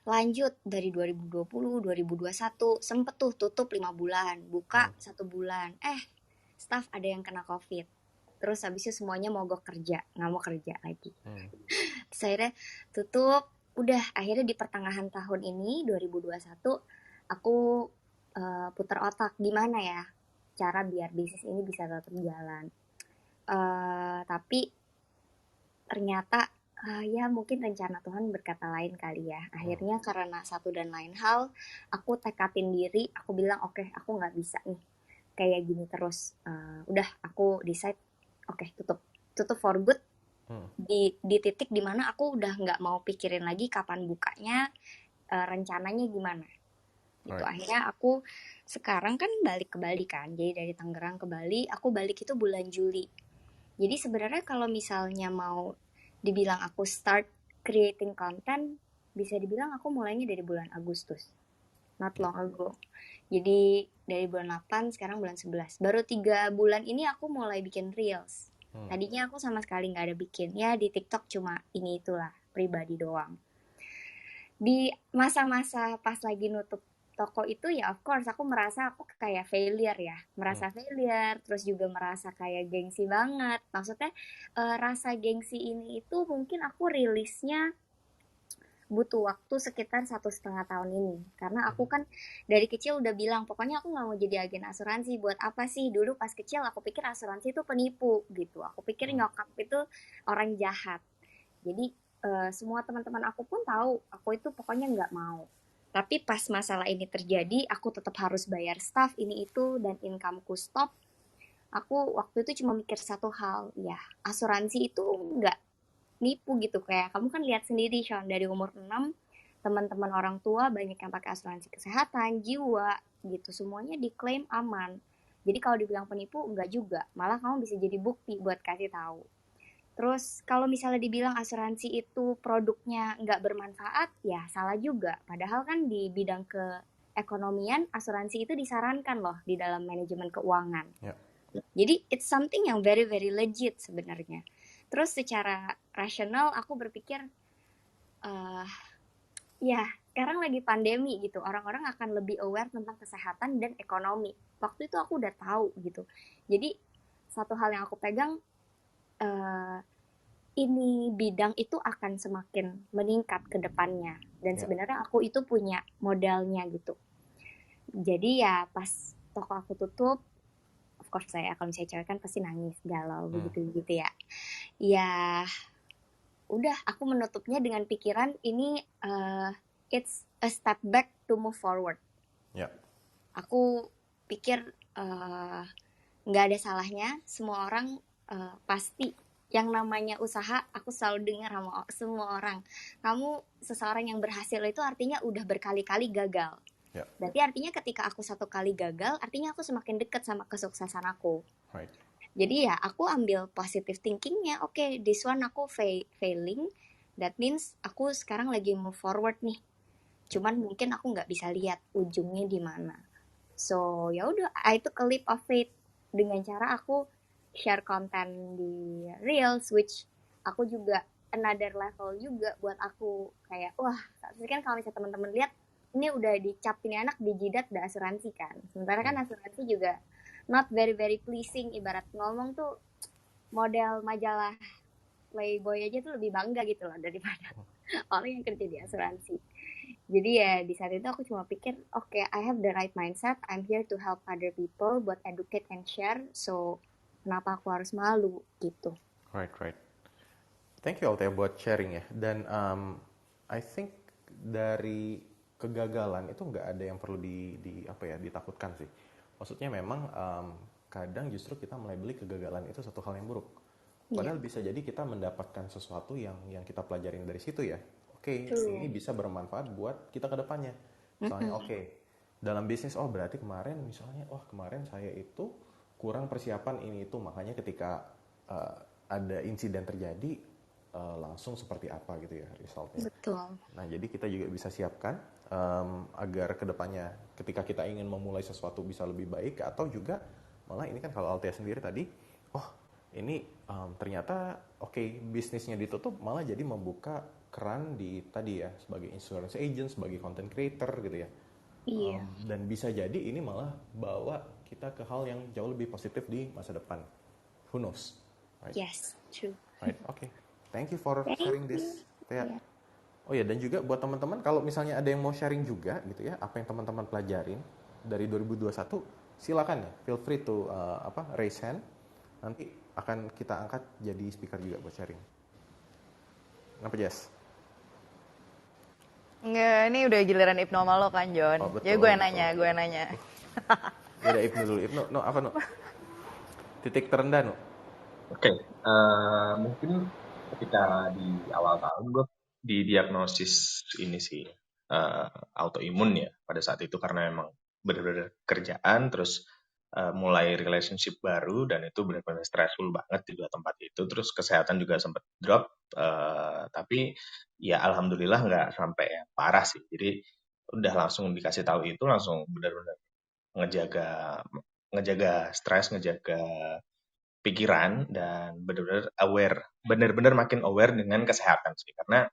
Lanjut dari 2020, 2021 sempet tuh tutup 5 bulan, buka 1 bulan. Staff ada yang kena COVID. Terus habis itu semuanya mogok kerja, nggak mau kerja lagi. Terus akhirnya tutup, udah akhirnya di pertengahan tahun ini 2021 aku putar otak gimana ya cara biar bisnis ini bisa tetap jalan. Tapi ternyata ya mungkin rencana Tuhan berkata lain kali ya. Akhirnya karena satu dan lain hal, aku tekatin diri, aku bilang oke, aku nggak bisa nih kayak gini terus. Udah aku decide oke, tutup for good. Di titik dimana aku udah nggak mau pikirin lagi kapan bukanya, rencananya gimana gitu. Akhirnya aku sekarang kan balik ke Bali kan, jadi dari Tangerang ke Bali, aku balik itu bulan Juli. Jadi sebenarnya kalau misalnya mau dibilang aku start creating content, bisa dibilang aku mulainya dari bulan Agustus, not long ago. Jadi dari bulan 8, sekarang bulan 11. Baru 3 bulan ini aku mulai bikin reels. Tadinya aku sama sekali gak ada bikin. Ya di TikTok cuma ini itulah, pribadi doang. Di masa-masa pas lagi nutup toko itu ya of course aku merasa aku kayak failure ya. Merasa failure, terus juga merasa kayak gengsi banget. Maksudnya rasa gengsi ini itu mungkin aku rilisnya butuh waktu sekitar 1,5 tahun ini. Karena aku kan dari kecil udah bilang, pokoknya aku gak mau jadi agen asuransi. Buat apa sih? Dulu pas kecil aku pikir asuransi itu penipu gitu. Aku pikir nyokap itu orang jahat. Jadi semua teman-teman aku pun tahu, aku itu pokoknya gak mau. Tapi pas masalah ini terjadi, aku tetap harus bayar staff ini itu dan incomeku stop. Aku waktu itu cuma mikir satu hal, ya asuransi itu gak nipu gitu. Kayak kamu kan lihat sendiri Sean, dari umur 6 teman-teman orang tua banyak yang pakai asuransi kesehatan, jiwa gitu, semuanya diklaim aman. Jadi kalau dibilang penipu enggak juga, malah kamu bisa jadi bukti buat kasih tahu. Terus kalau misalnya dibilang asuransi itu produknya enggak bermanfaat, ya salah juga. Padahal kan di bidang keekonomian asuransi itu disarankan loh di dalam manajemen keuangan. Jadi it's something yang very very legit sebenarnya. Terus secara rasional aku berpikir ya sekarang lagi pandemi gitu, orang-orang akan lebih aware tentang kesehatan dan ekonomi. Waktu itu aku udah tahu gitu. Jadi satu hal yang aku pegang, ini bidang itu akan semakin meningkat ke depannya. Dan sebenarnya aku itu punya modalnya gitu. Jadi ya pas toko aku tutup, of course saya kalau misalnya cewek kan pasti nangis, galau begitu ya. Ya udah aku menutupnya dengan pikiran ini it's a step back to move forward. Aku pikir nggak ada salahnya, semua orang pasti yang namanya usaha, aku selalu dengar sama semua orang, kamu seseorang yang berhasil itu artinya udah berkali-kali gagal. Berarti artinya ketika aku satu kali gagal, artinya aku semakin dekat sama kesuksesan aku. Jadi ya aku ambil positive thinkingnya, oke, this one aku failing, that means aku sekarang lagi move forward nih. Cuman mungkin aku nggak bisa lihat ujungnya di mana. So ya udah, I took a leap of faith dengan cara aku share konten di Reels, which aku juga another level juga buat aku kayak wah, tapi kan kalau misalnya teman-teman lihat ini udah dicap ini anak di jidat udah asuransi kan. Sementara kan asuransi juga not very very pleasing, ibarat ngomong tuh model majalah Playboy aja tuh lebih bangga gitu loh daripada orang yang kerja di asuransi. Jadi ya di saat itu aku cuma pikir, oke, I have the right mindset, I'm here to help other people buat educate and share, so kenapa aku harus malu gitu. Right. Thank you Altea buat sharing ya. Dan I think dari kegagalan itu nggak ada yang perlu ditakutkan sih. Maksudnya memang kadang justru kita melabeli kegagalan itu satu hal yang buruk. Padahal bisa jadi kita mendapatkan sesuatu yang kita pelajarin dari situ ya. Oke, ini bisa bermanfaat buat kita ke depannya. Misalnya dalam bisnis berarti kemarin saya itu kurang persiapan ini itu, makanya ketika ada insiden terjadi langsung seperti apa gitu ya resultnya. Betul. Nah jadi kita juga bisa siapkan agar kedepannya ketika kita ingin memulai sesuatu bisa lebih baik, atau juga malah ini kan kalau Altea sendiri tadi, ini ternyata bisnisnya ditutup malah jadi membuka keran di tadi ya sebagai insurance agent, sebagai content creator gitu ya. Iya. Dan bisa jadi ini malah bawa kita ke hal yang jauh lebih positif di masa depan. Who knows? Right? Yes, true. Right, okay. Thank you for sharing this, Tia. Oh ya, dan juga buat teman-teman kalau misalnya ada yang mau sharing juga gitu ya, apa yang teman-teman pelajarin dari 2021, silakan ya, feel free to raise hand. Nanti akan kita angkat jadi speaker juga buat sharing. Kenapa, Jess? Enggak, ini udah giliran Ibnu sama lo kan, John. Jadi gue yang nanya. Udah Ibnu dulu. Ibnu, apa no? Titik terendah, no? Oke, mungkin ketika di awal tahun gue didiagnosis ini sih autoimun ya pada saat itu, karena emang benar-benar kerjaan, terus mulai relationship baru, dan itu benar-benar stressful banget di dua tempat itu, terus kesehatan juga sempat drop, tapi ya alhamdulillah nggak sampai yang parah sih, jadi udah langsung dikasih tahu itu langsung benar-benar ngejaga stres, ngejaga pikiran, dan benar-benar makin aware dengan kesehatan sih, karena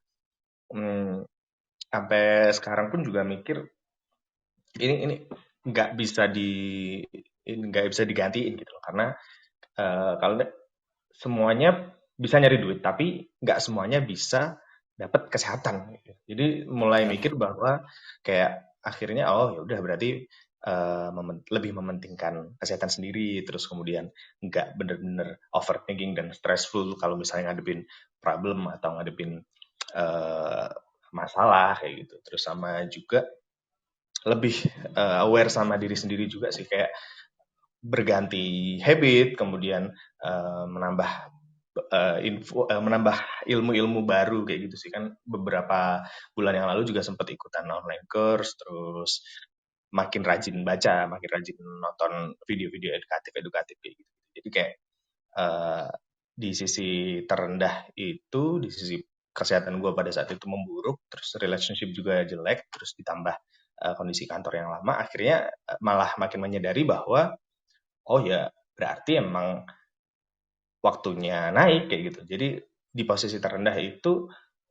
sampai sekarang pun juga mikir ini nggak bisa digantiin gitu loh, karena kalau semuanya bisa nyari duit tapi nggak semuanya bisa dapat kesehatan gitu. Jadi mulai mikir bahwa kayak akhirnya ya udah berarti lebih mementingkan kesehatan sendiri, terus kemudian nggak bener-bener overthinking dan stressful kalau misalnya ngadepin problem atau ngadepin masalah kayak gitu. Terus sama juga lebih aware sama diri sendiri juga sih, kayak berganti habit, kemudian menambah menambah ilmu-ilmu baru kayak gitu sih. Kan beberapa bulan yang lalu juga sempat ikutan online course, terus makin rajin baca, makin rajin nonton video-video edukatif kayak gitu. Jadi kayak di sisi terendah itu, di sisi kesehatan gue pada saat itu memburuk, terus relationship juga jelek, terus ditambah kondisi kantor yang lama, akhirnya malah makin menyadari bahwa ya berarti emang waktunya naik kayak gitu. Jadi di posisi terendah itu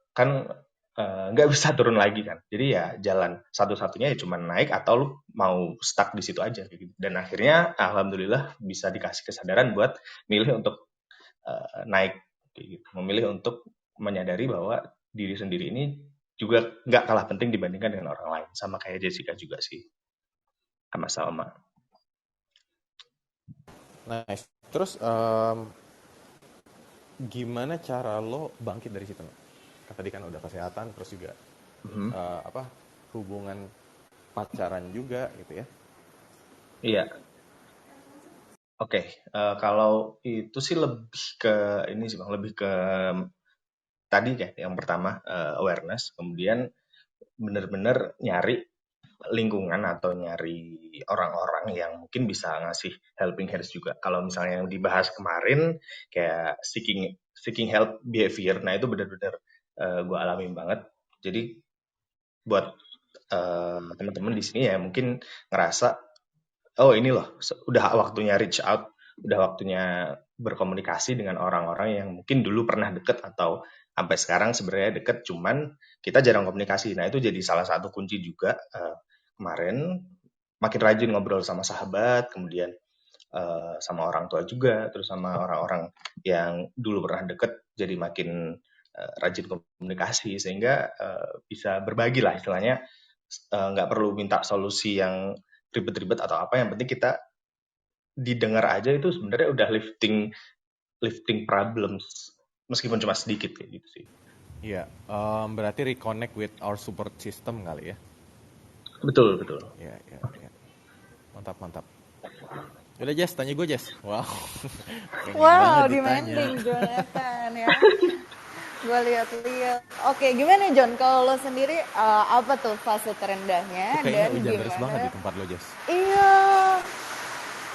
kan nggak bisa turun lagi kan. Jadi ya jalan satu-satunya ya cuma naik, atau lu mau stuck di situ aja kayak gitu. Dan akhirnya alhamdulillah bisa dikasih kesadaran buat milih untuk naik kayak gitu. Memilih untuk menyadari bahwa diri sendiri ini juga nggak kalah penting dibandingkan dengan orang lain. Sama kayak Jessica juga sih. Sama-sama. Nice. Terus gimana cara lo bangkit dari situ? Kan tadi kan udah kesehatan, terus juga hubungan pacaran juga gitu ya? Iya. Oke, kalau itu sih lebih ke ini sih Bang, lebih ke tadi kayak yang pertama awareness, kemudian benar-benar nyari lingkungan atau nyari orang-orang yang mungkin bisa ngasih helping hands juga. Kalau misalnya yang dibahas kemarin kayak seeking help behavior, nah itu benar-benar gue alamin banget. Jadi buat teman-teman di sini ya mungkin ngerasa ini loh udah waktunya reach out, udah waktunya berkomunikasi dengan orang-orang yang mungkin dulu pernah deket atau sampai sekarang sebenarnya deket, cuman kita jarang komunikasi. Nah itu jadi salah satu kunci juga kemarin makin rajin ngobrol sama sahabat, kemudian sama orang tua juga, terus sama orang-orang yang dulu pernah deket, jadi makin rajin komunikasi sehingga bisa berbagi lah istilahnya, nggak perlu minta solusi yang ribet-ribet atau apa, yang penting kita didengar aja itu sebenarnya udah lifting problems meskipun cuma sedikit kayak gitu sih. Iya, berarti reconnect with our support system kali ya. Betul. Iya. Mantap. Udah Jess, tanya gue Jess. Wow. Pengen Wow, banget ditanya. demanding Jonathan ya. Gue lihat-lihat. Oke, gimana John? Kalau lo sendiri apa tuh fase terendahnya Itu kayaknya dan hujan deras banget di gimana? tempat lo Jess. Iya.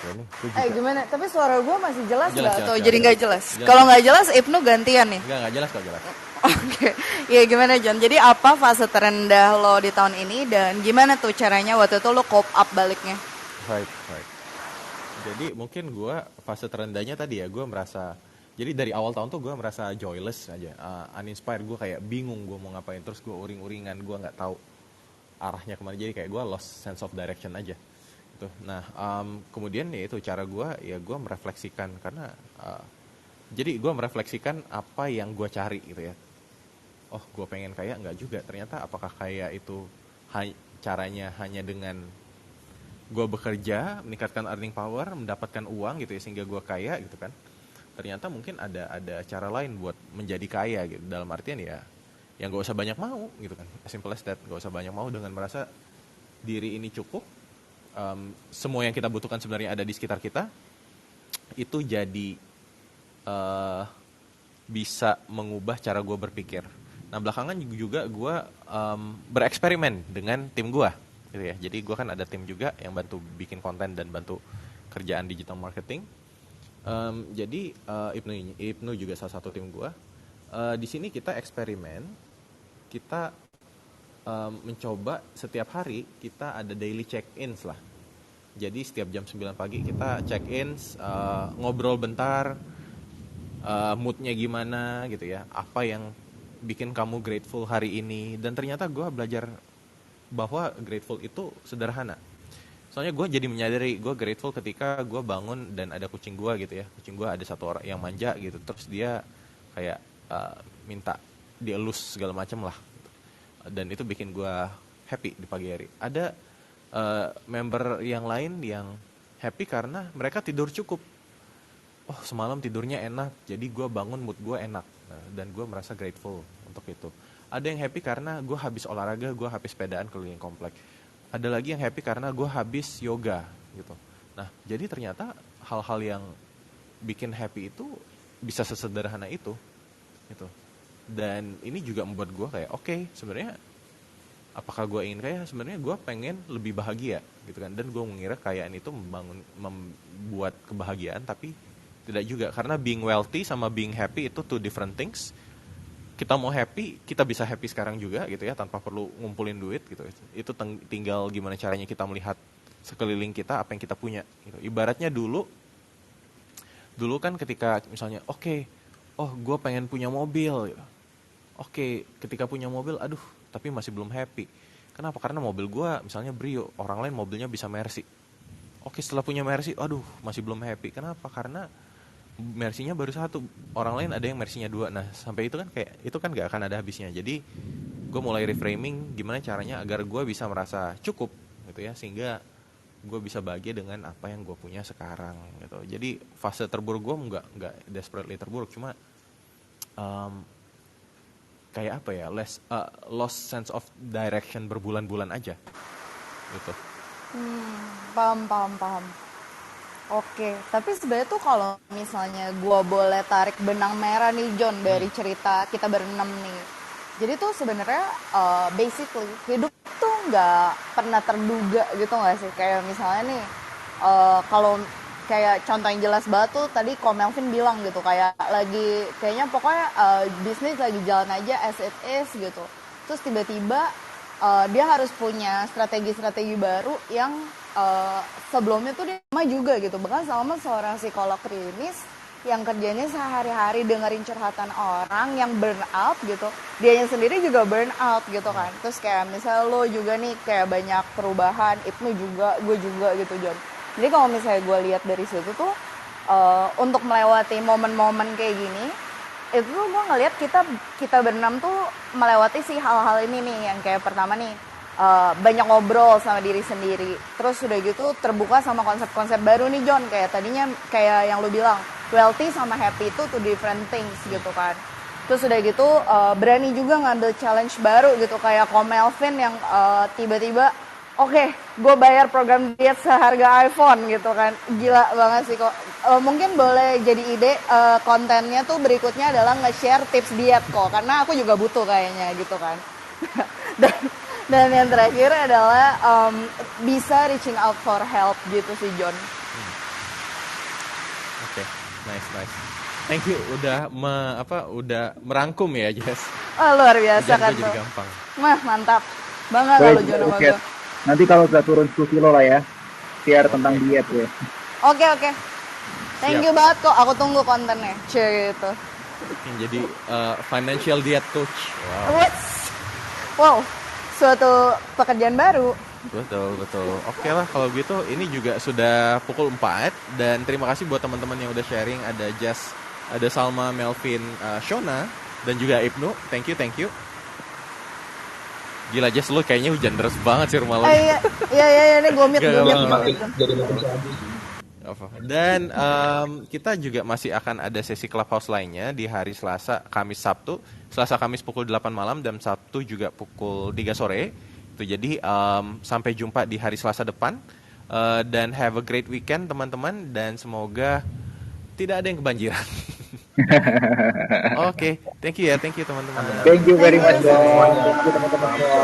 Ya nih, gue juga. Gimana? Tapi suara gue masih jelas Jelas, nggak? jelas, Atau jelas, jadi nggak jelas. jelas? Jelas. Kalau nggak jelas, Ibnu gantian nih. Enggak jelas kok jelas. Oke, ya gimana John? Jadi apa fase terendah lo di tahun ini dan gimana tuh caranya waktu itu lo cope up baliknya? Right. Jadi mungkin gue fase terendahnya tadi ya, gue merasa, jadi dari awal tahun tuh gue merasa joyless aja, uninspired, gue kayak bingung gue mau ngapain, terus gue uring-uringan, gue nggak tahu arahnya kemana, jadi kayak gue lost sense of direction aja. Gitu. Nah, kemudian ya itu cara gue, ya gue merefleksikan, karena jadi gue merefleksikan apa yang gue cari gitu ya. Oh, gue pengen kaya, nggak juga. Ternyata apakah kaya itu caranya hanya dengan gue bekerja, meningkatkan earning power, mendapatkan uang gitu ya, sehingga gue kaya gitu kan. Ternyata mungkin ada cara lain buat menjadi kaya gitu. Dalam artian ya gak usah banyak mau gitu kan. As simple as that, gak usah banyak mau dengan merasa diri ini cukup. Semua yang kita butuhkan sebenarnya ada di sekitar kita. Itu jadi bisa mengubah cara gue berpikir. Nah belakangan juga gue bereksperimen dengan tim gue gitu ya. Jadi gue kan ada tim juga yang bantu bikin konten dan bantu kerjaan digital marketing. Jadi Ibnu juga salah satu tim gue. Di sini kita eksperimen, kita mencoba setiap hari kita ada daily check-ins lah. Jadi setiap jam 9 pagi kita check-ins, ngobrol bentar, moodnya gimana gitu ya, apa yang bikin kamu grateful hari ini. Dan ternyata gue belajar bahwa grateful itu sederhana. Soalnya gue jadi menyadari gue grateful ketika gue bangun dan ada kucing gue gitu ya. Kucing gue ada satu orang yang manja gitu, terus dia kayak minta dielus segala macam lah gitu. Dan itu bikin gue happy di pagi hari. Ada member yang lain yang happy karena mereka tidur cukup. Oh semalam tidurnya enak, jadi gue bangun mood gue enak. Dan gue merasa grateful untuk itu. Ada yang happy karena gue habis olahraga, gue habis sepedaan keliling komplek. Ada lagi yang happy karena gue habis yoga gitu. Nah jadi ternyata hal-hal yang bikin happy itu bisa sesederhana itu gitu. Dan ini juga membuat gue kayak oke, sebenarnya apakah gue ingin kaya? Sebenarnya gue pengen lebih bahagia gitu kan. Dan gue mengira kayaan itu membuat kebahagiaan, tapi tidak juga, karena being wealthy sama being happy itu two different things. Kita mau happy, kita bisa happy sekarang juga gitu ya, tanpa perlu ngumpulin duit gitu. Itu tinggal gimana caranya kita melihat sekeliling kita, apa yang kita punya gitu. Ibaratnya dulu kan ketika misalnya gue pengen punya mobil gitu. Ketika punya mobil, aduh tapi masih belum happy. Kenapa? Karena mobil gue misalnya Brio, orang lain mobilnya bisa Mercy. Setelah punya Mercy, aduh masih belum happy. Kenapa? Karena Mercy-nya baru satu, orang lain ada yang Mercy-nya 2. Nah sampai itu kan kayak itu kan gak akan ada habisnya. Jadi gue mulai reframing gimana caranya agar gue bisa merasa cukup gitu ya, sehingga gue bisa bahagia dengan apa yang gue punya sekarang gitu. Jadi fase terburuk gue nggak desperately terburuk, cuma kayak apa ya, lost sense of direction berbulan-bulan aja gitu. Paham. Oke, tapi sebenarnya tuh kalau misalnya gua boleh tarik benang merah nih John dari cerita kita berenam nih. Jadi tuh sebenarnya basically hidup tuh nggak pernah terduga gitu nggak sih? Kayak misalnya nih kalau kayak contoh yang jelas banget tuh tadi Ko Melvin bilang gitu, kayak lagi kayaknya pokoknya bisnis lagi jalan aja as it is gitu. Terus tiba-tiba dia harus punya strategi-strategi baru yang sebelumnya tuh dia sama juga gitu. Bahkan sama seorang psikolog klinis yang kerjanya sehari-hari dengerin curhatan orang yang burn out gitu, dianya sendiri juga burn out gitu kan. Terus kayak misalnya lo juga nih kayak banyak perubahan, Ibnu juga, gue juga gitu John. Jadi kalau misalnya gue lihat dari situ tuh untuk melewati momen-momen kayak gini, itu tuh gue ngelihat kita berenam tuh melewati sih hal-hal ini nih, yang kayak pertama nih banyak ngobrol sama diri sendiri, terus udah gitu terbuka sama konsep-konsep baru nih John, kayak tadinya kayak yang lu bilang wealthy sama happy itu two different things gitu kan. Terus udah gitu berani juga ngambil challenge baru gitu, kayak Ko Melvin yang tiba-tiba oke, gue bayar program diet seharga iPhone gitu kan, gila banget sih kok. Mungkin boleh jadi ide kontennya tuh berikutnya adalah nge-share tips diet kok, karena aku juga butuh kayaknya gitu kan. dan yang terakhir adalah bisa reaching out for help gitu sih John. Oke, nice. Thank you udah merangkum ya Jess. Oh, luar biasa Hujan kan gue tuh. jadi gampang. Mantap banget Baik, kalau John sama oke. gue. Nanti kalau sudah turun 10 kilo lah ya, share tentang diet ya. Oke. Thank Siap. you banget kok, aku tunggu kontennya. Cie gitu. Yang jadi financial diet coach. Wow. Wow, suatu pekerjaan baru. Betul. Oke lah kalau gitu, ini juga sudah pukul 4 dan terima kasih buat teman-teman yang udah sharing. Ada Jess, ada Salma, Melvin, Shona dan juga Ibnu. Thank you. Gila Jess, lu kayaknya hujan deras banget sih rumah lu. Iya, ini gomit. Gak Jadi apa-apa. makin sehabis. Dan kita juga masih akan ada sesi Clubhouse lainnya di hari Selasa, Kamis, Sabtu. Selasa, Kamis pukul 8 malam dan Sabtu juga pukul 3 sore. Itu jadi sampai jumpa di hari Selasa depan. Dan have a great weekend teman-teman, dan semoga tidak ada yang kebanjiran. Oke, thank you teman-teman. Thank you very much, Thank you guys. semuanya. Thank you teman-teman semua.